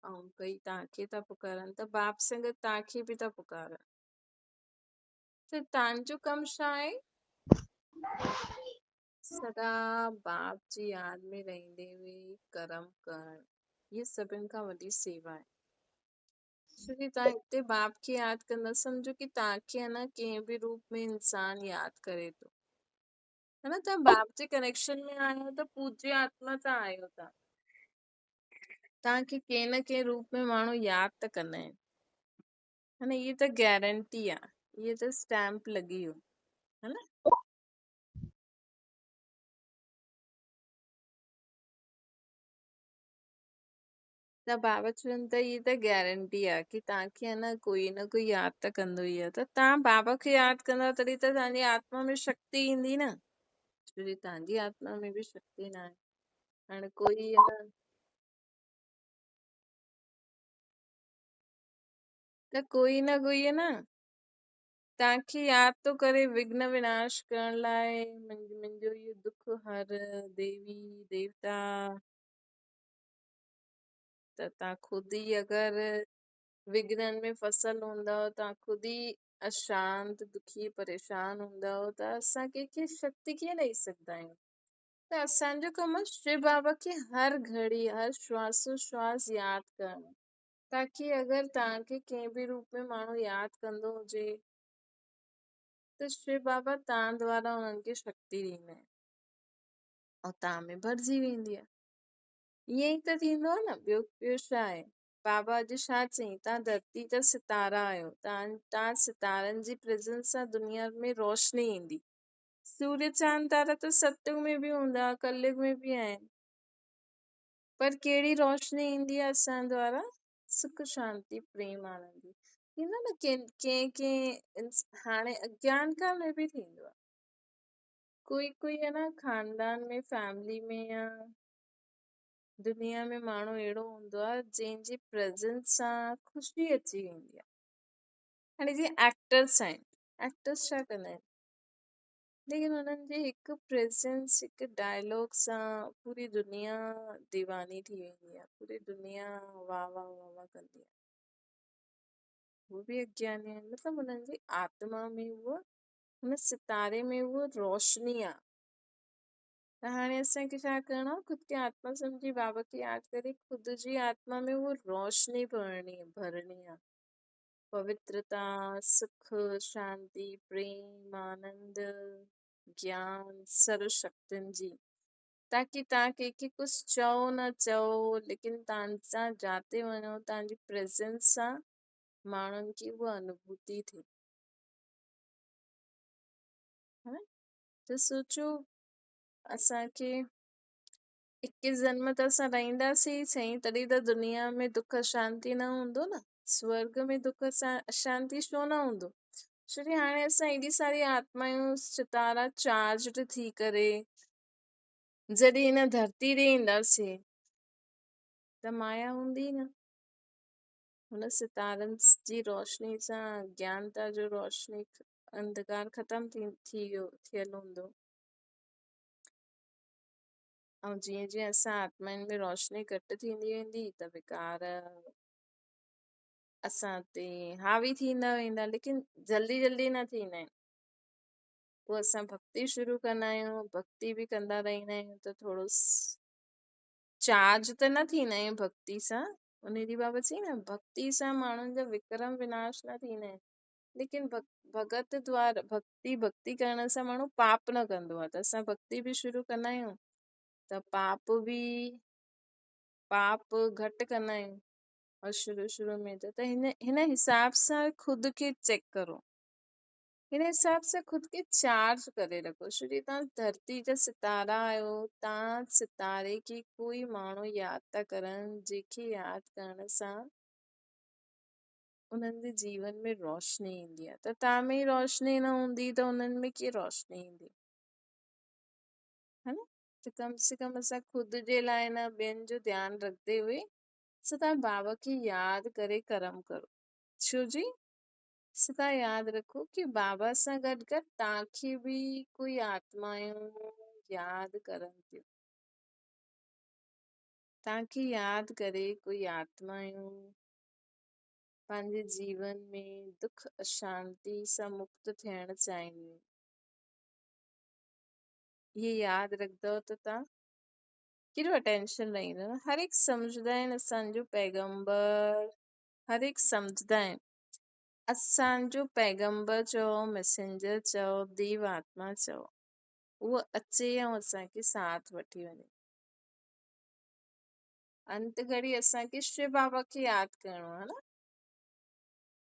ऐं कई तव्हांखे था पुकारनि, त बाप सां गॾु तव्हांखे बि था पुकारनि। त तव्हांजो कमु छा आहे? सदा बाप जी यादि में रहंदे हुए कर्म करणु, ये सभिनि खां वॾी सेवा आहे। छोकी तव्हां हिते बाप खे यादि कंदा, सम्झो कि तव्हांखे है न कंहिं बि रूप में इंसान यादि करे थो, है न, तव्हां बाप जे कनेक्शन में आहियो त पूज्य आत्मा सां आहियो था, तव्हांखे कंहिं न कंहिं रूप में माण्हू यादि त कंदा आहिनि, है न, इहे त गारंटी आहे, इहे त स्टैम्प लॻी वियो, है न। त बाबा चवनि त इहा त गारंटी आहे कि तव्हांखे है न कोई यादि त कंदो ई आहे, त तव्हां बाबा खे यादि कंदा तॾहिं त तव्हांजी आत्मा में शक्ति ईंदी न, छोकी तव्हांजी आत्मा में बि शक्ति न आहे। हाणे कोई है न, त कोई न कोई है न तव्हांखे यादि तो करे विघ्न विनाश करण लाइ, मुंहिंजो इहो दुख हर देवी देवता। त तव्हां खुद ई अगरि विघ्ननि में फसल हूंदव, तव्हां खुद ई अशांत दुखी परेशान हूंदव, त असां कंहिंखे शक्ति कीअं ॾेई सघंदा आहियूं। त असांजो कमु आहे शिव बाबा खे हर घड़ी हर श्वासो श्वास यादि करणु, ताकी अगरि तव्हांखे कंहिं बि रूप में माण्हू यादि कंदो हुजे त शिव बाबा तव्हां द्वारा हुननि खे शक्ति ॾींदा आहिनि ऐं तव्हां में भरिजी वेंदी आहे। ईअं ई त थींदो आहे न, ॿियो छा आहे। बाबा अॼु छा चईं, तव्हां धरती जा सितारा आहियो, तव्हां सितारनि जी प्रेज़ेंस सां दुनिया में रोशनी ईंदी। सूर्य चांद तारा त सतयुग में बि हूंदा, कलयुग में बि आहिनि, पर कहिड़ी रोशनी ईंदी आहे असां द्वारा? सुख शांति प्रेम आनंद थींदो न। कंहिं हाणे अज्ञान काल में बि थींदो आहे, कोई है न खानदान में फैमिली में या दुनिया में माण्हू अहिड़ो हूंदो आहे जंहिंजी प्रेज़ेंस सां ख़ुशी अची वेंदी आहे। हाणे जीअं एक्टर्स आहिनि, एक्टर्स छा कंदा आहिनि, लेकिन हुननि जी हिकु प्रेज़ेंस हिकु डायलॉग सां पूरी दुनिया दीवानी थी वेंदी आहे, पूरी दुनिया वाह वाह वाह वाह कंदी आहे। वो बि अज्ञानी आहिनि, मतिलबु हुननि जी आत्मा में उहो, हुन सितारे में उहो रोशनी आहे। त हाणे असांखे छा करिणो आहे, ख़ुदि खे आत्मा सम्झी बाबा खे यादि करे ख़ुदि जी आत्मा में उहो रोशनी भरणी आहे। पवित्रता, सुख, शांति, प्रेम, आनंद, ज्ञान, सर्व शक्तियुनि जी, ताकी तव्हां कंहिंखे कुझु चओ न चओ, लेकिन तव्हां जाते वञो तव्हांजी प्रेज़ेंस सां माण्हुनि खे उहा अनुभूति थिए। त सोचो, असांखे 21 जन्म त असां रहंदासीं सही, तॾहिं त दुनिया में दुख अशांति न हूंदो न, स्वर्ग में दुख अशांति छो न हूंदो। छोकी हाणे असां एॾी सारी आत्मायूं सितारा चार्जड थी करे जॾहिं हिन धरती ते ईंदासीं त माया हूंदी न, हुन सितारनि जी रोशनी सां, ज्ञानता जो रोशनी अंधकार ख़तम थी वियो थियल हूंदो। ऐं जीअं जीअं असां आत्माउनि में रोशनी घटि थींदी वेंदी त विकार असां ते हावी थींदा वेंदा, लेकिन जल्दी जल्दी न थींदा आहिनि। पोइ असां भक्ति शुरू कंदा आहियूं, भक्ति बि कंदा रहंदा आहियूं त थोरो चार्ज त न थींदा आहियूं भक्ति सां। उन ॾींहुं बाबा चई न, भक्ति सां माण्हुनि जा विक्रम विनाश न थींदा आहिनि, लेकिन भगत द्वारा भक्ति करण सां माण्हू पाप न कंदो आहे। त असां भक्ति बि शुरू कंदा आहियूं त पाप घटि कंदा आहियूं। और शुरू में त हिन हिसाब सां खुद खे चेक करो, हिन हिसाब सां खुद खे चार्ज करे रखो। छो जो तव्हां धरती जा सितारा आहियो, तव्हां सितारे खे कोई माण्हू यादि था करनि, जंहिंखे यादि करण सां उन्हनि जे जीवन में रोशनी ईंदी आहे। त तव्हां में ई रोशनी न हूंदी त उन्हनि में कीअं रोशनी ईंदी, है न? त कम से कम असां खुद जे लाइ न, ॿियनि जो ध्यानु रखंदे हुए सो तव्हां बाबा खे यादि करे कर्म करो। छो जी सो तव्हां यादि रखो कि बाबा सां गॾु गॾु तव्हांखे बि कोई आत्मायूं यादि करनि थियूं। तव्हांखे यादि करे कोई आत्मायूं पंहिंजे जीवन में दुख अशांति सां मुक्त थियण चाहिनि। ये यादि रखंदव त तव्हां केॾो अटेंशन ॾींदव न। हर हिकु सम्झंदा आहिनि असांजो पैगंबर, हर हिकु सम्झंदा आहिनि असांजो पैगंबर चओ, मैसेंजर चओ, देव आत्मा चओ, उहो अचे ऐं असांखे साथ वठी वञे। अंत घड़ी असांखे शिव बाबा खे यादि करणो आहे न,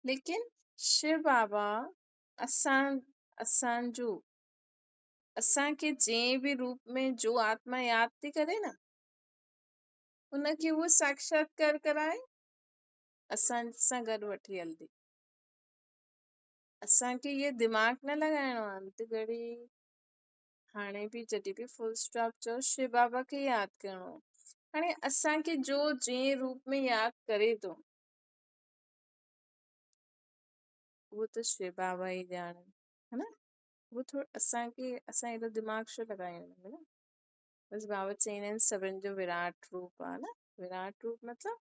लेकिन शिव बाबा असांजो असांखे जंहिं बि रूप में जो आत्मा यादि थी करे न, उनखे उहो साक्षात्कार कराए असां सां गॾु वठी हलंदी। असांखे इहो दिमाग़ न लॻाइणो आहे अंत घड़ी हाणे बि जॾहिं बि फुल स्टॉप चओ शिव बाबा खे यादि करणो। हाणे असांखे जो जंहिं रूप में यादि करे थो उहो त शिव बाबा ई ॼाणनि, है न? उहो थोरो असां एॾो दिमाग़ छो लॻायूं, है न? बसि बाबा चईंदा आहिनि सभिनि जो विराट रूप आहे न। विराट रूप मतिलब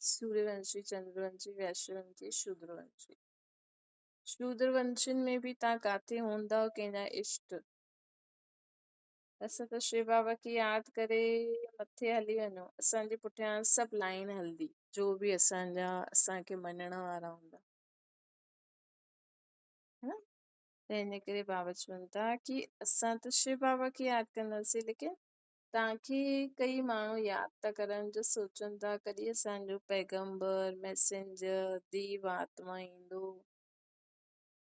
सूर्यवंशी, चंद्रवंशी, वैश्यवंशी, शूद्रवंशी। शूद्रवंशियुनि में बि तव्हां काथे हूंदव कंहिंजा इष्ट, असां त शिव बाबा खे यादि करे मथे हली वञो, असांजे पुठियां सभु लाइन हलंदी, जो बि असांखे मञण वारा हूंदा, है न? त हिन करे बाबा चवनि था कि असां त शिव बाबा खे यादि कंदासीं, लेकिन तव्हांखे कई माण्हू यादि था करनि जो सोचनि था कॾहिं असांजो पैगंबर, मैसेंजर, देव आत्मा ईंदो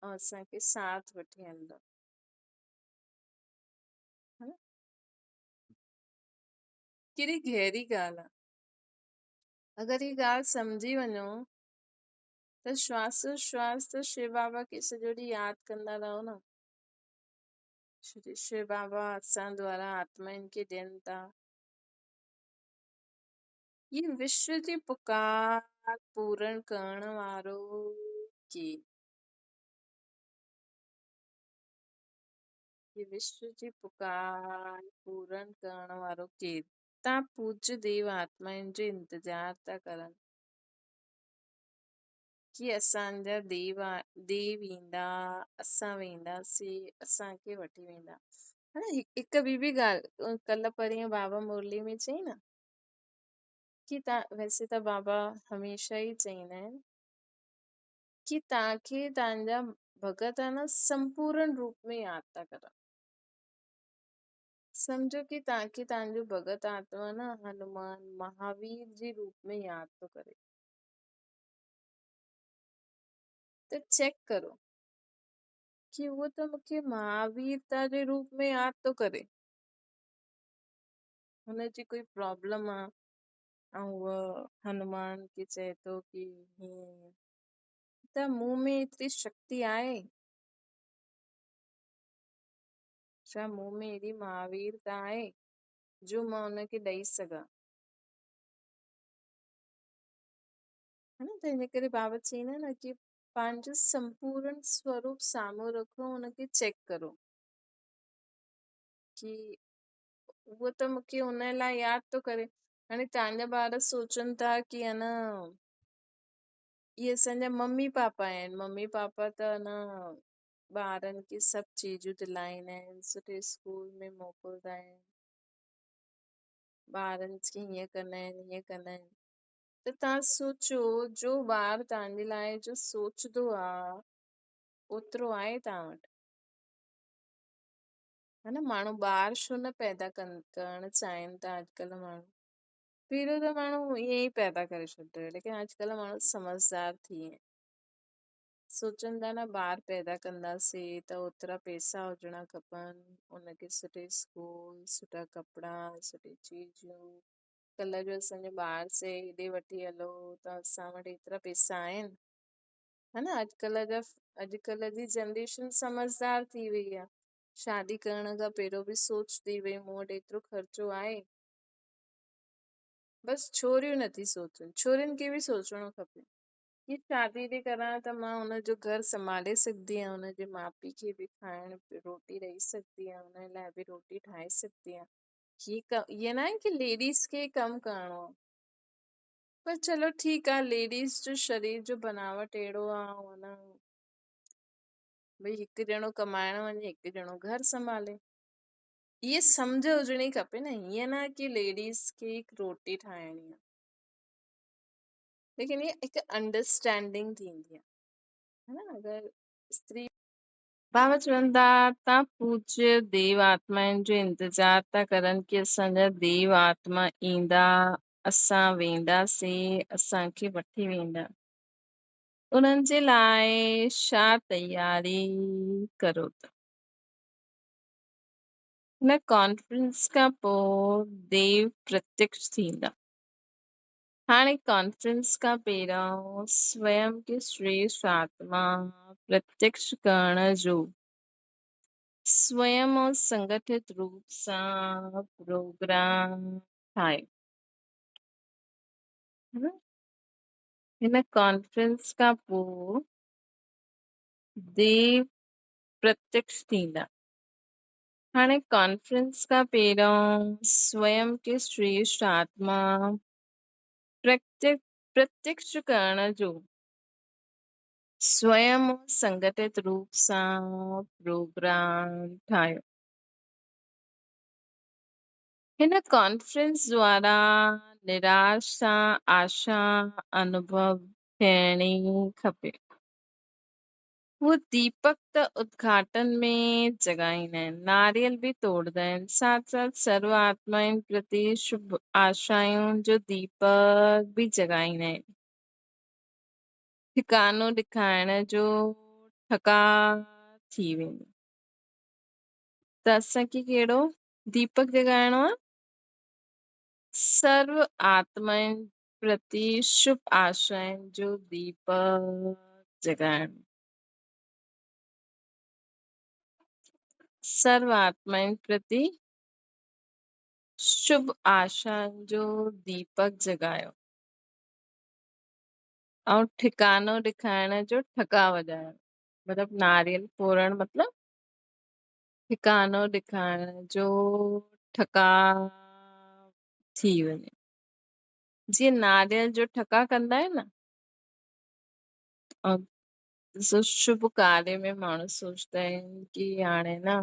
ऐं असांखे साथ वठी हलंदो, है न? केॾी गहरी ॻाल्हि आहे। अगरि ही ॻाल्हि सम्झी वञो त श्वास त शिव बाबा खे सॼो ॾींहुं यादि कंदा रहो न। शिव बाबा असां द्वारा आत्माउनि खे ॾियनि था। ये विश्व जी पुकार पूर्ण करण वारो केरु? ये विश्व जी पुकार पूर्ण करण वारो केरु? तव्हां पूज्य देव आत्माउनि जो इंतज़ार था करनि कि असांजा देव ईंदा, असां वेंदासीं, असांखे वठी वेंदा। हिकु ॿी बि ॻाल्हि कल्ह परीहं बाबा मुरली में चई न कि वैसे त बाबा हमेशह ई चईंदा आहिनि कि तव्हांखे तव्हांजा भगत आहे न संपूर्ण रूप में यादि था करनि। सम्झो कि तव्हांखे तव्हांजो भगत आत्मा न हनुमान, महावीर जे रूप में यादि थो करे, त चेक करो कि उहो त मूंखे महावीरता जे रूप में यादि थो करे, हुनजी कोई प्रॉब्लम आहे ऐं उहो हनुमान खे चए थो कि हीअं, त मूं में एतिरी शक्ति आहे छा? मूं में एॾी महावीरता आहे जो मां हुनखे ॾेई सघां, है न? त हिन करे बाबा चईंदा न कि पंहिंजो संपूर्ण स्वरूप साम्हूं रखो, उनखे चेक करो कि उहो त मूंखे हुन लाइ यादि तो करे। हाणे तव्हांजा ॿार सोचनि था कि अ न इहे असांजा मम्मी पापा आहिनि, मम्मी पापा त न ॿारनि खे सभु चीजूं दिलाईंदा आहिनि, सुठे स्कूल में मोकिलींदा आहिनि, ॿारनि खे हीअं कंदा आहिनि हीअं कंदा आहिनि। त तव्हां सोचो, जो ॿार तव्हांजे लाइ जो सोचदो आहे ओतिरो आहे तव्हां वटि, है न। माण्हू ॿार छो न पैदा करणु चाहिनि था अॼुकल्ह माण्हू। पहिरियों त माण्हू ईअं ई पैदा करे छॾींदो हुयो, लेकिन अॼुकल्ह माण्हू समझदार थी विया आहिनि। सोचनि था न ॿार पैदा कंदासीं त ओतिरा पैसा हुजणा खपनि, उनखे सुठे स्कूल, सुठा कपिड़ा, सुठी चीजूं। कल्ह जो असांजे ॿार से हेॾे वठी हलो त असां वटि एतिरा पैसा आहिनि, है न। अॼुकल्ह जी जनरेशन समझदार थी वई आहे। शादी करण खां पहिरियों बि सोचती वई मूं वटि एतिरो ख़र्चो आहे। बस छोरियूं नथी सोचनि, छोरियुनि खे बि सोचणो खपे कि शादी थी करां त मां हुनजो घर संभाले सघंदी आहियां, हुनजे माउ पीउ खे बि खाइण रोटी ॾेई सघंदी आहियां, हुन लाइ बि रोटी ठाहे सघंदी आहियां। ईअं न आहे कि लेडीस खे कमु करणो आहे, पर चलो ठीकु आहे, लेडीस जो शरीर जो बनावट अहिड़ो आहे न भई हिकु ॼणो कमाइण वञे, हिकु ॼणो घर संभाले। इहे सम्झ हुजणी खपे न, हीअं न कि लेडीस खे रोटी ठाहिणी आहे, लेकिन ये हिकु अंडरस्टैंडिंग थींदी आहे, है न। अगरि स्त्री बाबा चवनि था तव्हां पूज्य देव आत्माउनि जो इंतज़ार था करनि कि असांजा देव आत्मा ईंदा, असां वेंदासीं, असांखे वठी वेंदा। उन्हनि जे लाइ छा तयारी करो था। हिन कॉन्फ्रेंस खां पोइ देव प्रत्यक्ष थींदा। हाणे कॉन्फ्रेंस खां पहिरियों स्वयं खे श्रेष्ठ आत्मा प्रत्यक्ष करण जो स्वयं और संगठित रूप सां प्रोग्राम ठाहियो, है न। हिन कॉन्फ्रेंस खां पोइ देव प्रत्यक्ष थींदा। हाणे कॉन्फ्रेंस खां पहिरियों स्वयं खे श्रेष्ठ आत्मा प्रत्यक्ष करण जो स्वयं और संगठित रूप सां प्रोग्राम ठाहियो। हिन कॉन्फ्रेंस द्वारा निराशा आशा अनुभव थियणी खपे। वो दीपक त उद्घाटन में जगाईंदा आहिनि, नारियल बि तोड़दा आहिनि, साथ साथ सर्व आत्माउनि प्रति शुभ आशाउनि जो दीपक बि जगाईंदा आहिनि। ठिकानो ॾेखारण जो ठका थी वेंदो। त असांखे कहिड़ो दीपक जगाइणो आहे? सर्व आत्माउनि प्रति शुभ आशाउनि जो दीपक जगाइणो। सर्व आत्माउनि प्रति शुभ आशा जो दीपक जगायो ऐं ठिकानो ॾेखारण जो ठका वॼाइणो। मतलब नारियल फोड़ण मतलब ठिकानो ॾेखारण जो ठका थी वञे। जीअं नारियल जो ठका कंदा आहिनि न, ऐं शुभ कार्य में माण्हू सोचदा आहिनि कि हाणे न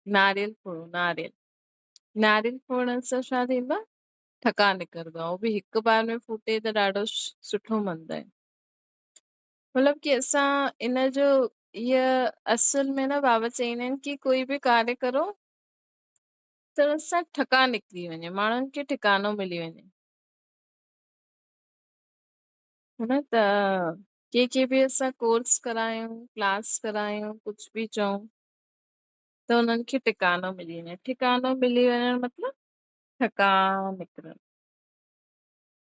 नारियल फोड़ो, नारियल फोड़ण सां छा थींदो आहे? ठका निकिरंदो आहे, उहो बि हिकु बार में फूटे त ॾाढो सुठो मञदा आहिनि। मतलब कि असां इन जो इहा असुल में न बाबा चईंदा आहिनि कि कोई बि कार्य करो त असां ठका निकिरी वञे, माण्हुनि खे ठिकानो मिली वञे, है न। त के बि असां कोर्स करायूं, क्लास करायूं, कुझु बि चऊं त उन्हनि खे ठिकानो मिली वञे। ठिकानो मिली वञण मतलब ठका निकिरणु।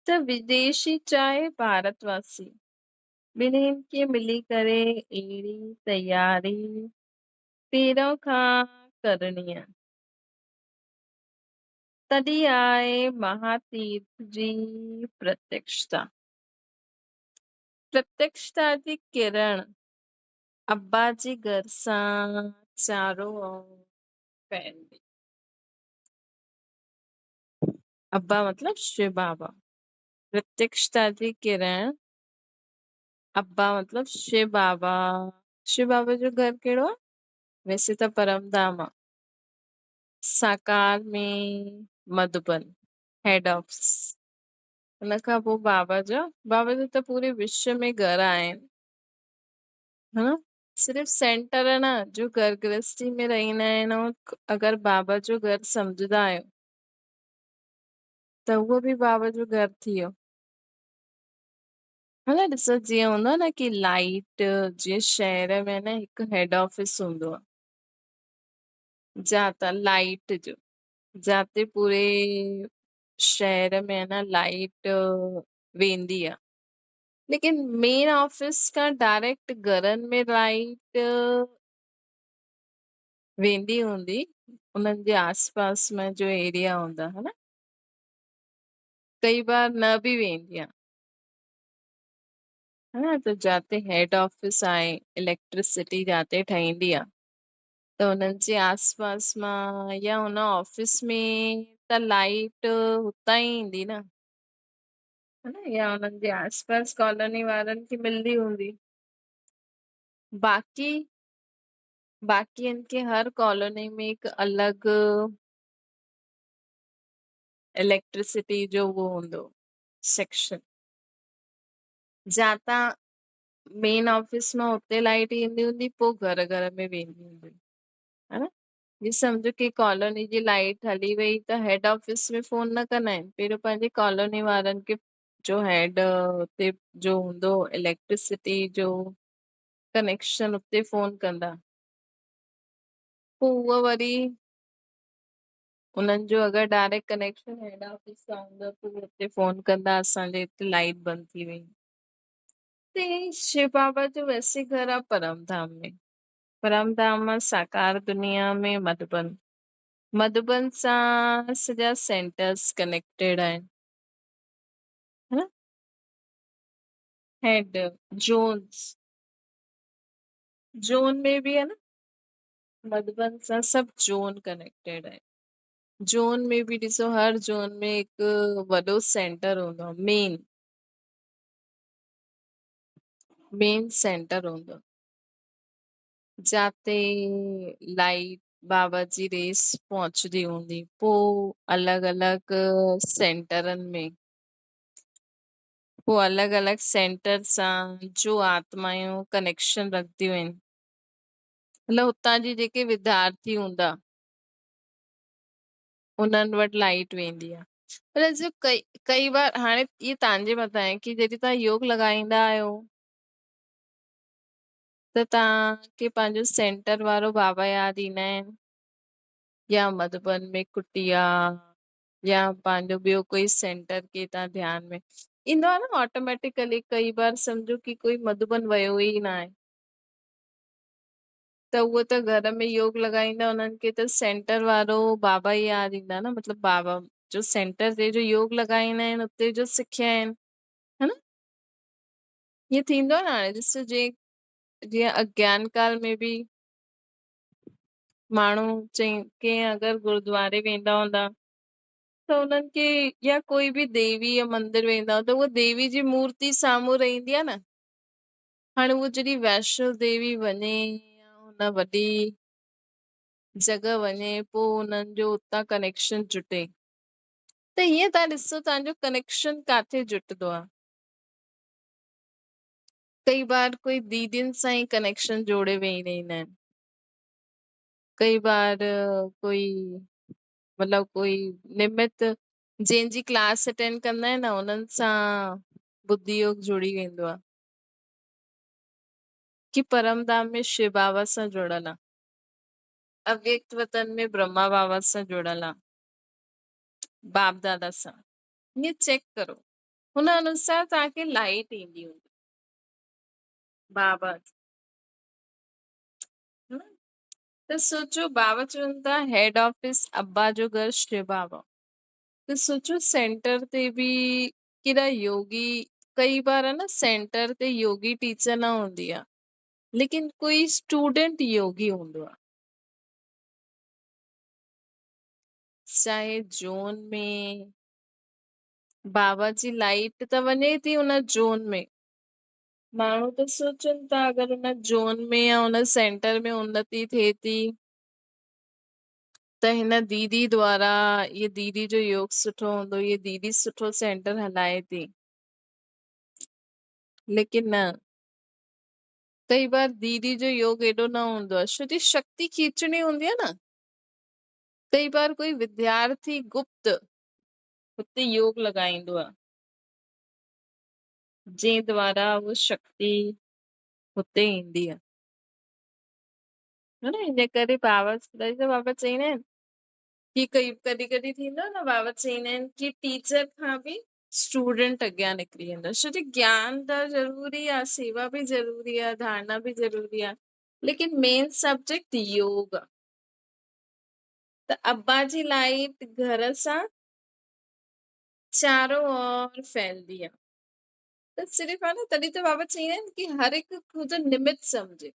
त विदेशी चाहे भारतवासी ॿिन्हिनि खे मिली करे अहिड़ी तयारी पहिरियों खां करणी आहे। तॾहिं आहे महातीर्थ जी प्रत्यक्षता। प्रत्यक्षता जी किरण अब्बा जी घर सां चारो फैलदी। अब्बा मतलब शिव बाबा। प्रत्यक्षता जी किरण अब्बा मतलब शिव बाबा। शिव बाबा जो घर कहिड़ो आहे? वैसे त परमधाम आहे। साकार में मधुबन हेड ऑफिस। हुन खां पोइ बाबा जो त पूरे विश्व में घर आहिनि। हा न? सिर्फ़ सेंटर आहे न जो घर गृहस्थी में रहंदा आहिनि ऐं अगरि बाबा जो घर सम्झंदा आहियो त उहो बि बाबा जो घर थी वियो। हा न, ॾिसो जीअं हूंदो आहे न कि लाइट जीअं शहर में न हिकु हेड ऑफिस हूंदो आहे जाता लाइट जो, जाते पूरे शहर में आहे न लाइट वेंदी आहे। लेकिन मेन ऑफिस खां डायरेक्ट घरनि में लाइट वेंदी हूंदी उन्हनि जे आसपास में जो एरिया हूंदा है न, कई बार न बि वेंदी आहे। है न, त जाते हेड ऑफिस आहे इलेक्ट्रिसिटी जाते ठहींदी आहे त हुननि जे आसपास मां या हुन ऑफिस में त लाइट हुतां ई ईंदी न, है न, या हुननि जे आसपास कॉलोनी वारनि खे मिलदी हूंदी। बाक़ी बाक़ियनि खे हर कॉलोनी में हिकु अलॻि इलेक्ट्रिसिटी जो उहो हूंदो सेक्शन। जातां मेन ऑफिस मां उते लाइट ईंदी हूंदी पोइ घर घर में वेंदी हूंदी, है न। जी सम्झो कि कॉलोनी जी लाइट हली वई त हेड ऑफिस में फोन न कंदा आहिनि, पहिरियों पंहिंजे कॉलोनी वारनि खे जो हेड उते जो हूंदो इलेक्ट्रिसिटी जो कनेक्शन उते फोन कंदा। पोइ उहो वरी उन्हनि जो अगरि डायरेक्ट कनेक्शन हेड ऑफिस सां हूंदो त उहे उते फोन कंदा असांजे हिते लाइट बंदि थी वई। ते शिव बाबा जो वैसे घर आहे परमधाम में। परमधाम मां साकार दुनिया में मधुबन। मधुबन सां सॼा सेंटर्स कनेक्टेड आहिनि, है न। हेड जोन्स, जोन में बि है न, मधुबन सां सभु जोन कनेक्टेड आहिनि। जोन में बि ॾिसो हर जोन में हिकु वॾो सेंटर हूंदो आहे, मेन सेंटर हूंदो जाते लाइट बाबा जी रेस पहुचदी हूंदी। पोइ अलॻि अलॻि सेंटरनि में पोइ अलॻि अलॻि सेंटर सां जो आत्मायूं कनेक्शन रखदियूं आहिनि, मतलब हुतां जी जेके विद्यार्थी हूंदा उन्हनि वटि लाइट वेंदी आहे। पर जो कई बार हाणे इहे तव्हांजे मथां आहे कि जॾहिं तव्हां योग लॻाईंदा आहियो त तव्हांखे पंहिंजो सेंटर वारो बाबा यादि ईंदा आहिनि, या मधुबन में कुटिया या पंहिंजो ॿियो कोई सेंटर के तव्हां ध्यान में ईंदो आहे न ऑटोमेटिकली। कई बार सम्झो कि कोई मधुबन वियो ई न आहे त उहो त घर में योग लॻाईंदा उन्हनि खे त सेंटर वारो बाबा ई यादि ईंदा न, मतलब बाबा जो सेंटर ते जो योग लॻाईंदा आहिनि उते जो सिखिया आहिनि, है न। ईअं थींदो आहे न। हाणे ॾिसो जीअं अज्ञान काल में बि माण्हू चई कंहिं अगरि गुरुद्वारे वेंदा हूंदा त उन्हनि खे या कोई बि देवी या मंदिर वेंदा त उहा देवी जी मूर्ति साम्हूं रहंदी आहे न। हाणे उहो जॾहिं वैष्णो देवी वञे या हुन वॾी जॻह वञे पोइ हुननि जो उतां कनेक्शन जुटे त हीअं तव्हां ॾिसो तव्हांजो कनेक्शन काथे जुटंदो आहे। कई बार कोई दीदियुनि सां ई कनेक्शन जोड़े वेही रहंदा आहिनि। कई बार कोई मतलब कोई निमित जंहिंजी क्लास अटेंड कंदा आहिनि न उन्हनि सां बुद्धि योग जुड़ी वेंदो आहे कि परमधाम में शिव बाबा सां जुड़ल आहे, अव्यक्त वतन में ब्रह्मा बाबा सां जुड़ल आहे, बाप दादा सां। ईअं चेक करो, हुन अनुसार तव्हांखे लाइट ईंदी हूंदी बाबा जी, है न? त सोचो बाबा चवनि था हेड ऑफिस अब्बा जो घर शिव बाबा, त सोचो सेंटर ते बि केॾा योगी कई बार है ना सेंटर ते योगी टीचर न हूंदी आहे, लेकिन कोई स्टूडेंट योगी हूंदो आहे। चाहे जोन में बाबा जी लाइट त वञे थी उन जोन में, माण्हू त सोचनि था अगरि उन जोन में या उन सेंटर में उन्नति थिए थी त हिन दीदी द्वारा, ये दीदी जो योग सुठो हूंदो, ये दीदी सुठो सेंटर हलाए थी। लेकिन न, कई बार दीदी जो योग एॾो न हूंदो आहे, छो जी शक्ति खींचणी हूंदी आहे न। कई बार कोई विद्यार्थी गुप्त हुते योग लॻाईंदो आहे, जंहिं द्वारा वो शक्ति हुते ईंदी आहे, है न। इन करे बाबा तॾहिं त बाबा चईंदा आहिनि कि कॾहिं कॾहिं थींदो आहे न, बाबा चईंदा आहिनि कि टीचर खां बि स्टूडेंट अॻियां निकिरी वेंदो, छो जो ज्ञान त ज़रूरी आहे, सेवा बि ज़रूरी आहे, धारणा बि ज़रूरी आहे, लेकिन मेन सब्जेक्ट योग आहे। त अब्बा जी लाइट घर सां चारों ओर फैलदी आहे, त सिर्फ़ आहे न, तॾहिं त बाबा चईंदा आहिनि कि हर हिकु खुद निमित समझे,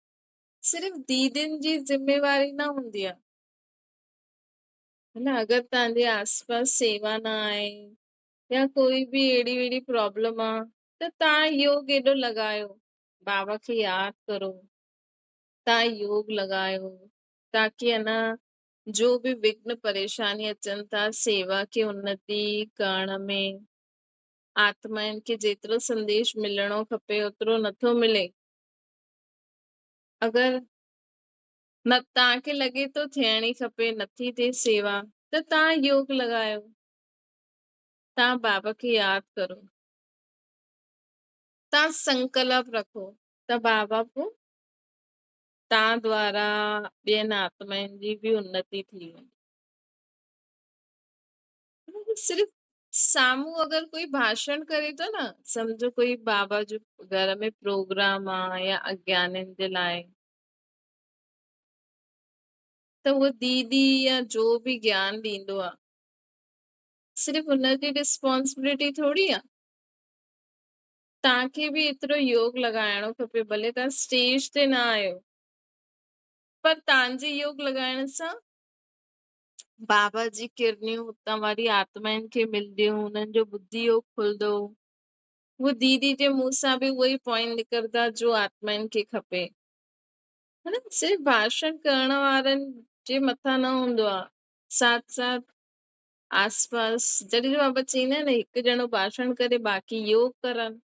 सिर्फ़ दीदियुनि जी जिम्मेवारी न हूंदी आहे, है न। अगरि तव्हांजे आसपास सेवा न आहे या कोई बि अहिड़ी वेड़ी प्रॉब्लम आहे त तव्हां योग एॾो लॻायो, बाबा खे यादि करो, तव्हां योग लॻायो, ताकि है न जो भी विघ्न परेशानी अचनि था, सेवा खे उन्नति करण में आत्माउनि खे जेतिरो संदेश मिलणो खपे ओतिरो नथो मिले। अगरि न तव्हांखे लॻे थो थियणी खपे, नथी थिए सेवा, त तव्हां योग लॻायो, तव्हां बाबा खे यादि करो, तव्हां संकल्प रखो, त बाबा पोइ तव्हां द्वारा ॿियनि आत्माउनि जी बि उन्नति थी वेंदी। सिर्फ़ साम्हूं अगरि कोई भाषण करे थो न, सम्झो कोई बाबा जो घर में प्रोग्राम आहे या अज्ञानियुनि जे लाइ, त उहो दीदी या जो बि ज्ञान ॾींदो आहे, सिर्फ़ हुनजी रिस्पॉन्सिबिलिटी थोड़ी आहे। तव्हांखे बि एतिरो योग लॻाइणो खपे, भले तव्हां स्टेज ते न आहियो, पर तव्हांजे योग लॻाइण सां बाबा जी किरनियूं हुतां वारी आत्माउनि खे मिलंदियूं, हुननि जो बुद्धि योग खुलंदो, वो दीदी जे मुंहं सां बि उहो ई पॉइंट निकिरंदा जो आत्माउनि खे खपे, है न। सिर्फ़ भाषण करण वारनि जे मथां न हूंदो आहे, साथ साथ आसपास, जॾहिं जो बाबा चईंदा आहिनि हिकु ॼणो भाषण करे बाक़ी योग करनि,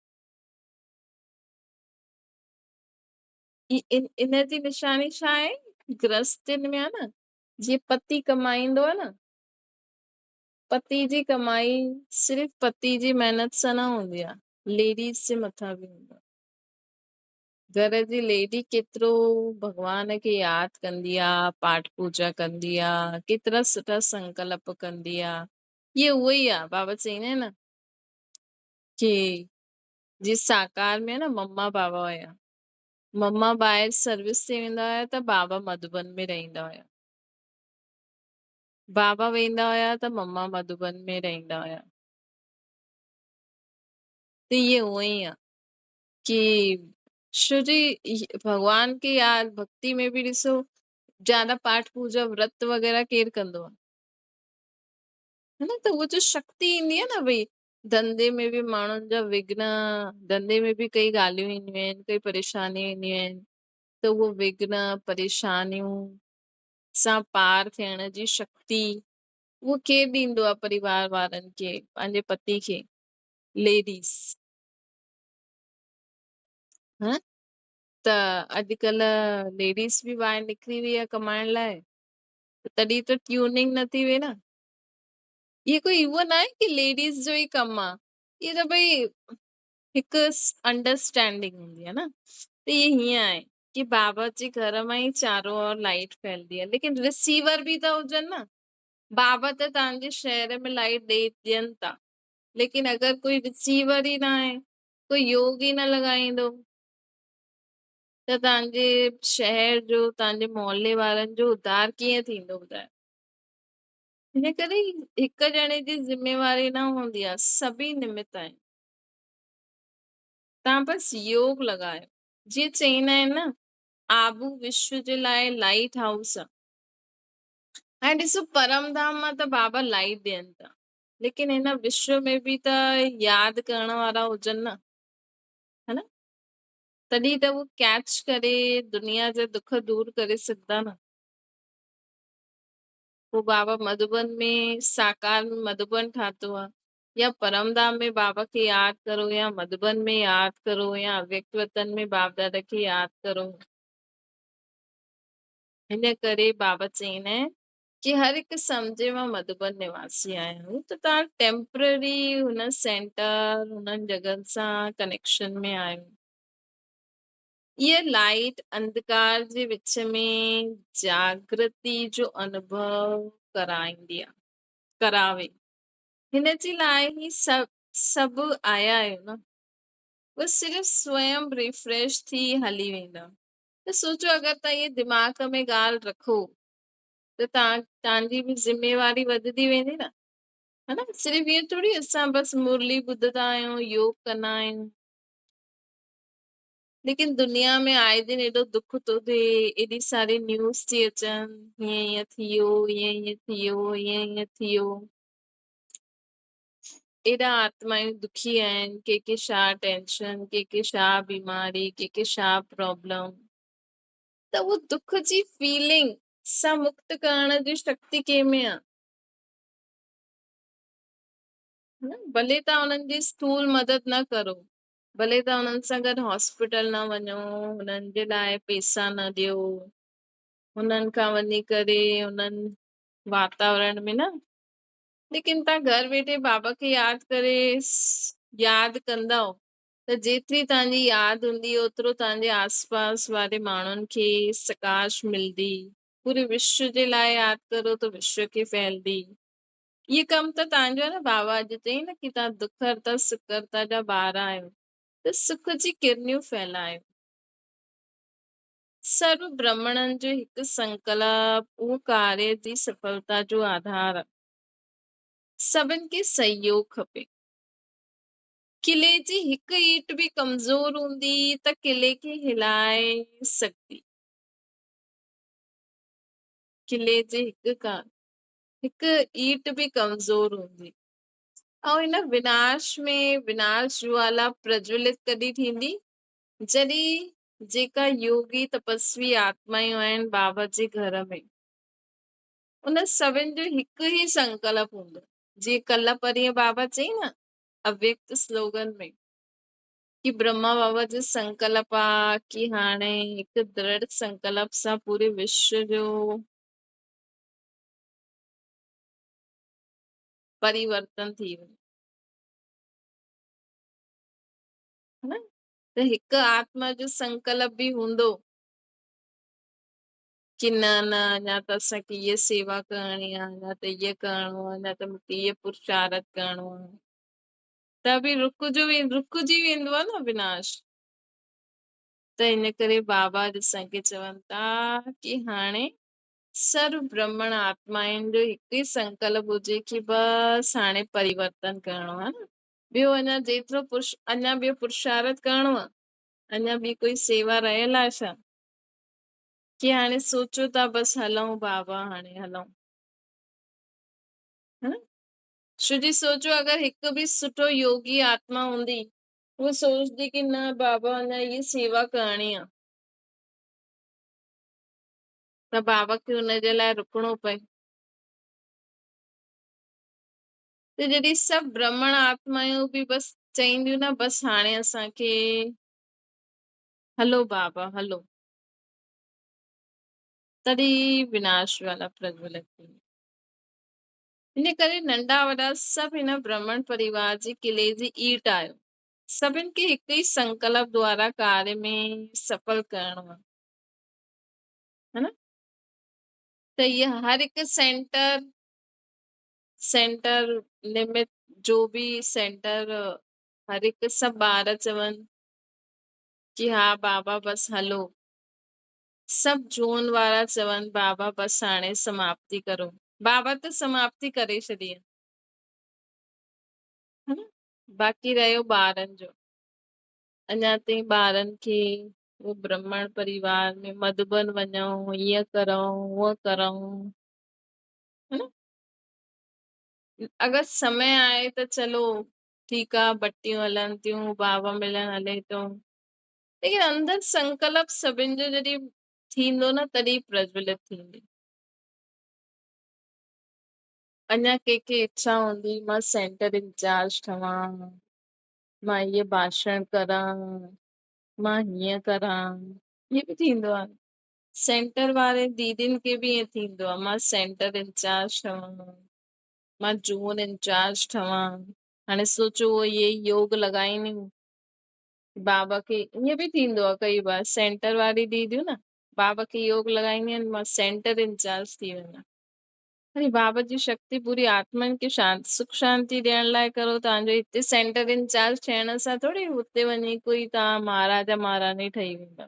इन जी निशानी छा आहे? गृहस्थियुनि में आहे न, जीअं पति कमाईंदो आहे न, पति जी कमाई सिर्फ़ पति जी मेहनत सां न हूंदी आहे, लेडीज़ जे मथां बि हूंदो आहे। घर जी लेडी केतिरो भॻवान खे यादि कंदी आहे, पाठ पूजा कंदी आहे, केतिरा सुठा संकल्प कंदी आहे, ये उहो ई आहे। बाबा चईंदा आहिनि न कि जीअं साकार में न मम्मा बाबा हुया, मम्मा ॿाहिरि सर्विस ते वेंदा हुया त बाबा मधुबन में रहंदा हुया, बाबा वेंदा हुया त मम्मा मधुबन में रहंदा हुया। त ये उहो ई आहे कि छो जी भॻवान खे याद, भक्ति में बि ॾिसो ज्यादा पाठ पूजा व्रत वग़ैरह केरु कंदो आहे, है न। त उहो जो शक्ति ईंदी आहे न, भई धंधे में बि माण्हुनि जा विघ्न, धंधे में बि कई ॻाल्हियूं ईंदियूं आहिनि, कई परेशानियूं ईंदियूं आहिनि, त उहो विघ्न परेशानियूं सां पार थियण जी शक्ति उहो केरु ॾींदो आहे? परिवार वारनि खे, पंहिंजे पति खे, लेडीज़, हा। त अॼुकल्ह लेडीज़ बि ॿाहिरि निकिरी वई आहे कमाइण लाइ, तॾहिं त ट्यूनिंग न थी वई न। ये कोई उहो न आहे कि लेडीज़ जो ई कमु आहे, इहे त भई हिकु अंडरस्टैंडिंग हूंदी आहे न। त ये हीअं आहे कि बाबा जे घर मां ई चारों ओर लाइट फैलदी आहे, लेकिन रिसीवर बि त हुजनि न। बाबा त तव्हांजे शहर में लाइट ॾियनि था, लेकिन अगरि कोई रिसीवर ई न आहे, कोई योग ई न लॻाईंदो, त तव्हांजे शहर जो, तव्हांजे मोहल्ले वारनि जो उद्धार कीअं थींदो ॿुधायो? हिन करे हिक ॼणे जी ज़िमेवारी न हूंदी आहे, सभई निमित आहिनि। तव्हां बसि योग लॻायो। जीअं चईंदा आहिनि न, आबू विश्व जे लाइ लाइट हाउस आहे। हाणे ॾिसो, परम धाम मां त बाबा लाइट ॾियनि था, लेकिन हिन विश्व में बि त यादि करण वारा हुजनि न, है न? तॾहिं त उहो कैच करे दुनिया जा दुख दूर करे सघंदा न। पोइ बाबा मधुबन में साकार मधुबन ठातो आहे, या परमधाम में बाबा खे यादि करो, या मधुबन में यादि करो, या अव्यक्त वतन में बाप दादा खे यादि करो। हिन करे बाबा चईंदा आहिनि कि हर हिकु सम्झे मां मधुबन निवासी आहियां। त तव्हां टेम्पररी हुन सेंटर, हुननि जॻहनि सां कनेक्शन में आहियो। ये लाइट अंधकार जे विच में जागृति जो अनुभव कराईंदी आहे, करावे। हिन जे लाइ ही सभु आया आहियो न। बस सिर्फ़ स्वयं रिफ्रेश थी हली वेंदा। त सोचो, अगरि तव्हां ये दिमाग़ में ॻाल्हि रखो त तव्हांजी बि ज़िम्मेवारी वधंदी वेंदी न, है न? सिर्फ़ इहो थोड़ी असां बसि मुरली ॿुधंदा आहियूं, योग कंदा आहियूं, लेकिन दुनिया में आए दिन एॾो दुख थो थिए, एॾी सारी न्यूज़ थी अचनि, हीअं हीअं थियो, हीअं हीअं थियो, हीअं हीअं थियो। एॾा आत्मायूं दुखी आहिनि, के छा टेंशन, के छा बीमारी, के छा प्रॉब्लम। त उहो दुख जी फीलिंग सां मुक्त करण जी शक्ति कंहिंमें आहे? भले तव्हां उन्हनि जी स्थूल मदद न करो, भले तव्हां उन्हनि सां गॾु हॉस्पिटल न वञो, हुननि जे लाइ पैसा न ॾियो, हुननि खां वञी करे हुननि वातावरण में न, लेकिन तव्हां घर वेठे बाबा खे यादि करे यादि कंदव त जेतिरी तव्हांजी यादि हूंदी, ओतिरो तव्हांजे आसपास वारे माण्हुनि खे सकाश मिलंदी। पूरे विश्व जे लाइ यादि करो त विश्व खे फैलदी। ये कम त तव्हांजो आहे न। बाबा अॼु चई न कि तव्हां दुख हरता सुख हरता जा ॿार आहियो, त सुख जी किरनियूं फैलायो। सर्व ब्रह्मणनि जो हिकु संकल्प उहो कार्य जी सफलता जो आधार आहे। सभिनि खे सहयोग खपे। किले जी हिकु ईट बि कमज़ोर हूंदी त किले खे हिलाए सघंदी। किले जे हिकु ईट बि कमज़ोर हूंदी। ऐं हिन विनाश में विनाश ज्वाला प्रज्वलित कॾहिं थींदी? जॾहिं जेका योगी तपस्वी आत्मायूं आहिनि बाबा जे घर में, उन सभिनि जो हिकु ई संकल्प हूंदो। जीअं कल्ह परीहं बाबा चई न अव्यक्त स्लोगन में कि ब्रह्मा बाबा जो संकल्प आहे कि हाणे हिकु दृढ़ संकल्प सां पूरे विश्व जो परिवर्तन थी वञे, है न? त हिकु आत्मा जो संकल्प बि हूंदो कि न न अञा त असांखे हीअ सेवा करणी आहे, अञा त इहो करिणो आहे, अञा त मूंखे इहो पुरुषार्थ करिणो आहे, त बि रुकिजी वेंदो आहे न विनाश। त इन करे बाबा असांखे चवनि था कि हाणे सर्व ब्रह्मण आत्माउनि जो हिकु ई संकल्प हुजे कि बसि हाणे परिवर्तन करिणो आहे न। ॿियो अञा जेतिरो अञा ॿियो पुरुषार्थ करिणो आहे, अञा ॿी कोई सेवा रहियल आहे छा? कि हाणे सोचो था बसि हलूं बाबा, हाणे हलूं, है न? छो जी सोचो, अगरि हिकु बि सुठो योगी आत्मा हूंदी, वो सोचदी कि न बाबा अञा ये सेवा करणी आहे, त बाबा खे हुनजे लाइ रुकणो पए। त जॾहिं सभु ब्रह्मण आत्मायूं बि बसि चईंदियूं न बसि हाणे असांखे हलो बाबा हलो, तॾहिं विनाश वाला प्रज्वलित थींदा। इन करे नंढा वॾा सभु हिन ब्राह्मण परिवार जी किले जी ईट आहियो। सभिनि खे हिकु ई संकल्प द्वारा कार्य में सफल करणो आहे, है न? त ये हर हिकु सेंटर लिमिट जो भी सेंटर, हर हिकु सभु ॿार चवनि कि हा बाबा बसि हलो, सभु जोन वारा चवनि बाबा बसि हाणे समाप्ति करो। बाबा त समाप्ति करे छॾी आहे, है न? बाक़ी रहियो ॿारनि जो। अञा ताईं ॿारनि खे वो ब्राह्मण परिवार में मधुबन वञूं, ईअं करऊं, हूअं करऊं, है न। अगरि समय आहे त चलो ठीकु आहे, बटियूं हलनि थियूं, बाबा मिलण हले थो, लेकिन अंदर संकल्प सभिनि जो जॾहिं थींदो न, तॾहिं प्रज्वलित थींदी। अञा कंहिंखे इच्छा हूंदी मां सेंटर इंचार्ज ठवां, मां इहे भाषण करां, मां हीअं करां, इहे बि थींदो आहे। सेंटर वारे दीदीनि खे बि ईअं थींदो आहे मां सेंटर इंचार्ज ठवां, मां जून इंचार्ज ठवां। हाणे सोचो उहो ये योग लॻाईंदियूं, बाबा खे ईअं बि थींदो आहे कई बार, सेंटर वारी दीदियूं न बाबा खे योग लॻाईंदियूं आहिनि, मां सेंटर इंचार्ज थी वञा। अरे बाबा जी शक्ति पूरी आत्मनि खे शांति सुख शांति ॾियण लाइ करो। तव्हांजो हिते सेंटर इंचार्ज थियण सां थोड़ी हुते वञी कोई तव्हां महाराजा महारानी ठही वेंदा,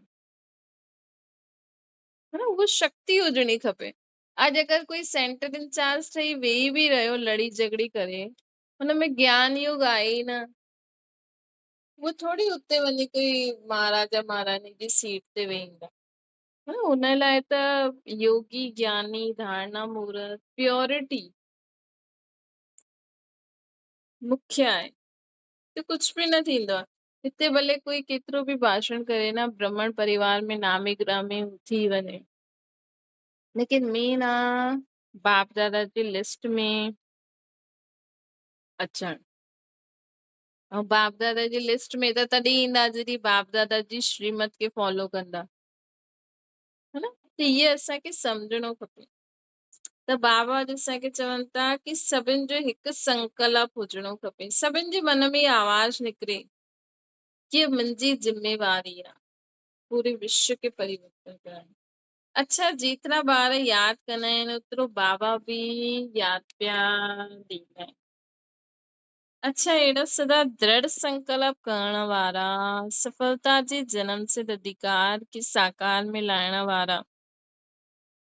है ना। उहा शक्ति हुजणी खपे। अॼु अगरि कोई सेंटर इंचार्ज ठही वेही बि रहियो लड़ी झगड़ी करे, हुनमें ज्ञान योग आहे ई न, वो थोड़ी हुते वञी कोई महाराजा महारानी जी सीट ते वेहींदा, है ना। हुन लाइ त योगी ज्ञानी धारणा मुहूर्त प्योरिटी मुख्य आहे, त कुछ बि न थींदो आहे। हिते भले कोई केतिरो बि भाषण करे न, ब्राह्मण परिवार में नामी ग्रामी थी वञे, लेकिन मेन आ बाप दादा जी लिस्ट में अचण। ऐं बाप दादा जी लिस्ट में त तॾहिं ईंदा जॾहिं बाप दादा जी श्रीमत खे फॉलो कंदा, है न। त इहे असांखे सम्झणो खपे। त बाबा अॼु असांखे चवनि था कि सभिनि जो हिकु संकल्प हुजणो खपे, सभिनि जे मन में आवाज निकिरे कि मुंहिंजी जिम्मेवारी आहे पूरे विश्व के परिवर्तन करण। अच्छा, जेतिरा ॿार यादि कंदा आहिनि ओतिरो बाबा बि यादि पिया ॾींदा आहिनि। अच्छा, अहिड़ा सदा दृढ़ संकल्प करण वारा, सफलता जे जन्म सिद्ध अधिकार खे साकार में लाइण वारा,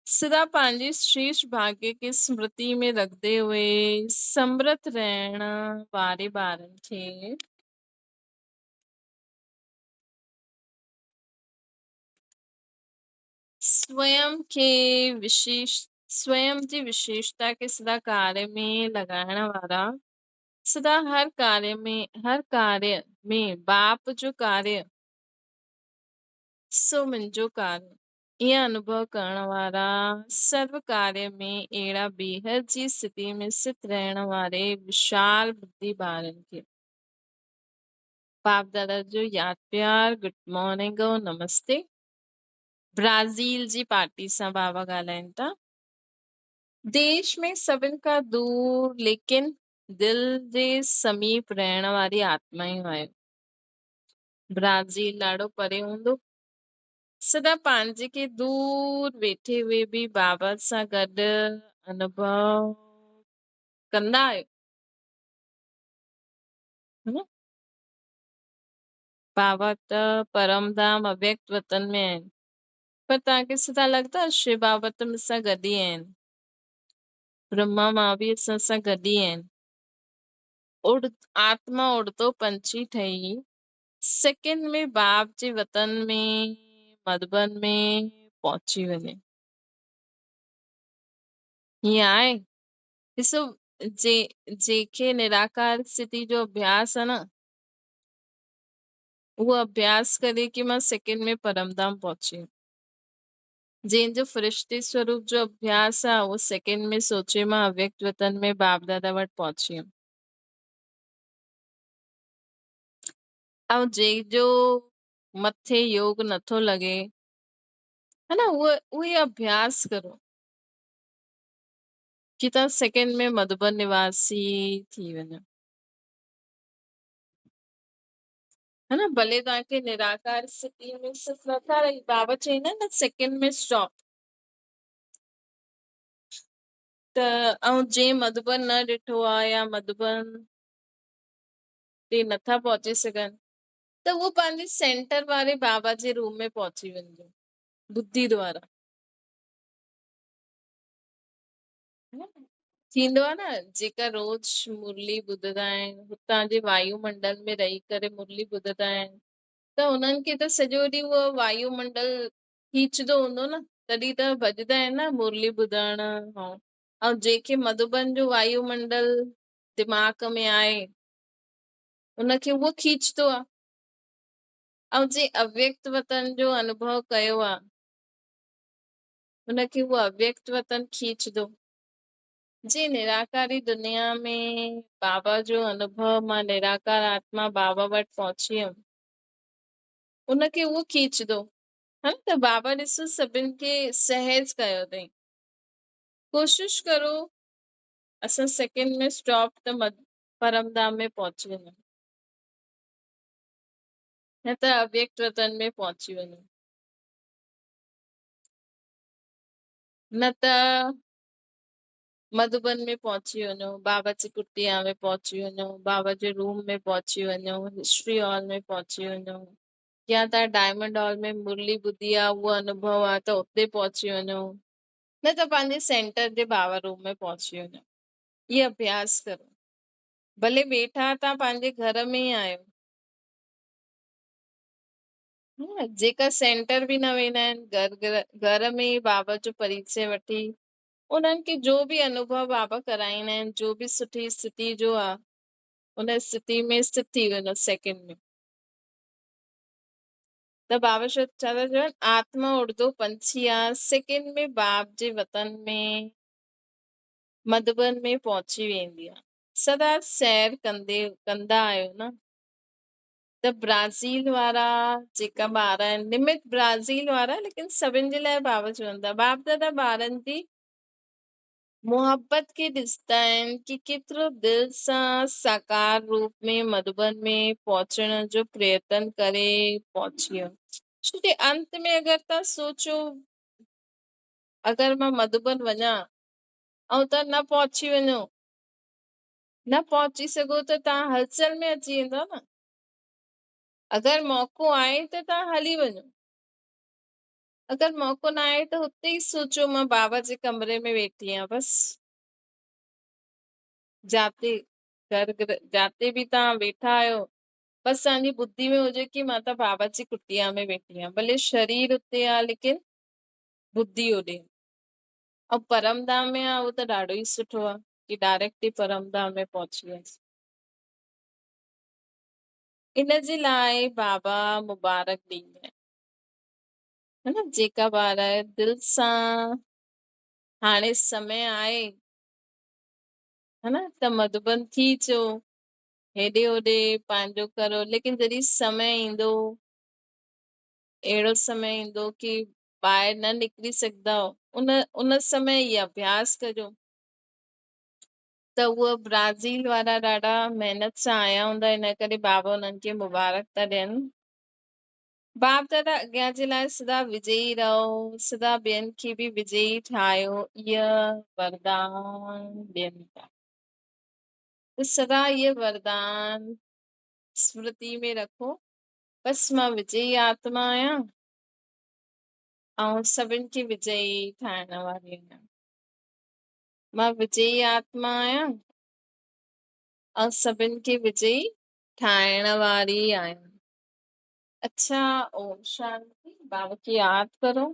सदा पंहिंजे शेष भाग्य खे स्मृति में रखंदे हुए समृत रहण वारे ॿारनि खे स्वयं खे विशेष स्वयं जी विशेषता के सदा कार्य में लगाइण वारा, सदा हर कार्य में बाप जो कार्य सो मुंहिंजो कार्य, ईअं अनुभव करण वारा, सर्व कार्य में अहिड़ा बेहद जी स्थिति में स्थित रहण वारे विशाल बुद्धि ॿारनि खे बाप दादा जो यादि प्यार, गुड मॉर्निंग ऐं नमस्ते। ब्राज़ील जी पार्टी सां बाबा ॻाल्हाइनि था। देश में सभिनि खां दूर लेकिन दिल जे समीप रहण वारी आत्मायूं आहियो। ब्राज़ील ॾाढो परे हूंदो, सदा पंहिंजे खे दूर वेठे हुए बि बाबा सां गॾु अनुभव कंदा आहियो, है न। बाबा त परमधाम अव्यक्त वतन में आहिनि, पर तव्हांखे सदा लॻंदो आहे शिव बाबा त मूंसां गॾु ई आहिनि, ब्रह्मा मां बि असां सां गॾु ई आहिनि। आत्मा उड़तो पंछी ठही सेकंड में बाप जे वतन में मधुबन में पहुची वञे, हीअं आहे। ॾिसो, जेके निराकार स्थिति जो अभ्यास आहे न, उहो अभ्यास करे कि मां सेकंड में परमधाम पहुची वियुमि। जंहिंजो फरिश्ते स्वरूप जो अभ्यास आहे उहो सेकंड में सोचे मां अव्यक्त वतन में बाप दादा वटि पहुची वियुमि। ऐं जंहिंजो मथे योग नथो लॻे, है ना, उहे अभ्यास करो कि तव्हां सेकंड में मधुबन निवासी थी वञो, है ना। भले तव्हांखे निराकार स्थिति में सिर्फ नथा रही, बाबा चईंदा आहिनि न सेकंड में स्टॉप। त जंहिं मधुबन न ॾिठो आहे या मधुबन ते नथा पहुची सघनि, त उहो पंहिंजे सेंटर वारे बाबा जे रूम में पहुची वञिजो बुद्धि द्वारा, है न। थींदो आहे न, जेका रोज मुरली ॿुधंदा आहिनि हुतां जे वायुमंडल में रही करे मुरली ॿुधंदा आहिनि, त उन्हनि खे त सॼो ॾींहुं उहो वायुमंडल खींचदो हूंदो न, तॾहिं त भॼदा आहिनि न मुरली ॿुधण। ऐं जेके मधुबन जो वायुमंडल दिमाग़ में आहे उनखे उहो खींचदो आहे। ऐं जे अव्यक्त वतन जो अनुभव कयो आहे उनखे उहो अव्यक्त वतन खींचदो। जे निराकारी दुनिया में बाबा जो अनुभव, मां निराकार आत्मा बाबा वटि पहुची हुयमि, उनखे उहो खींचदो। हा त बाबा ॾिसो सभिनि खे सहज कयो अथई। कोशिश करो असां सेकेंड में स्टॉप त परमधाम में पहुची वञूं, न त अव्यक्त वतन में पहुची वञूं, न त मधुबन में पहुची वञो, बाबा जी कुटिया में पहुची वञो, बाबा जे रूम में पहुची वञो, हिस्ट्री हॉल में पहुची वञो, या तव्हां डायमंड हॉल में मुरली ॿुधी आहे उहो अनुभव आहे त उते पहुची वञो, न त पंहिंजे सेंटर जे बाबा रूम में पहुची वञो। ये अभ्यास करो। भले वेठा तव्हां पंहिंजे घर में ई आहियो, जेका सेंटर बि न वेंदा आहिनि, घर में ई बाबा जो परिचय वठी उन्हनि खे जो बि अनुभव बाबा कराईंदा आहिनि, जो बि सुठी स्थिति जो आहे उन स्थिति में स्थित थी वञो सेकेंड में। त बाबा छा था चवनि, आत्मा उड़दो पंछी आहे, सेकेंड में बाप जे वतन में मधुबन में पहुची वेंदी आहे। सदा सैर कंदा आहियो न। त ब्राज़ील वारा जेका ॿार आहिनि, निमित ब्राज़ील वारा, लेकिन सभिनि जे लाइ बाबा चवनि था बाप दादा ॿारनि जी मोहब्बत खे ॾिसंदा आहिनि कि केतिरो दिल सां साकार रूप में मधुबन में पहुचण जो प्रयत्न करे पहुची वियो। छो कि अंत में अगरि तव्हां सोचो, अगरि मां मधुबन वञा ऐं तव्हां न पहुची वञो, न पहुची सघो त तव्हां हलचल में अची वेंदो न। अगरि मौक़ो आहे त तव्हां हली वञो, अगरि मौक़ो न आहे त हुते ई सोचो मां बाबा जे कमरे में वेठी आहियां, बस जाते जाते बि तव्हां वेठा आहियो, बस तव्हांजी बुद्धि में हुजे कि मां त बाबा जी कुटिया में वेठी आहियां, भले शरीर उते आहे लेकिन बुद्धि होॾे। ऐं परमधाम में आहे उहो त ॾाढो ई सुठो आहे कि डायरेक्ट ई परमधाम में पहुची वियसि। इन जे लाइ बाबा मुबारक ॾींदा आहिनि, है न। जेका ॿार दिल सां हाणे समय आहे, है न, त मधुबन थी अचो, हेॾे होॾे पंहिंजो करो, लेकिन जॾहिं समय ईंदो, अहिड़ो समय ईंदो कि ॿाहिरि न निकिरी सघंदा, उन समय इहो अभ्यास कजो। त उहे ब्राज़ील वारा ॾाढा महिनत सां आया हूंदा, इन करे बाबा उन्हनि खे मुबारक था ॾियनि। बाप दादा अॻियां जे लाइ सदा विजयी रहो, सदा ॿियनि खे बि विजयी ठाहियो, इहा वरदान ॾियनि था। त सदा इहे वरदान स्मृति में रखो, बस मां विजयी आत्मा आहियां ऐं सभिनि खे विजयी ठाहिण वारी आहियां। मां विजयी आत्मा आहियां ऐं सभिनि खे विजयी ठाहिण वारी आहियां। अच्छा, ओम शांति। बाबा की याद करो।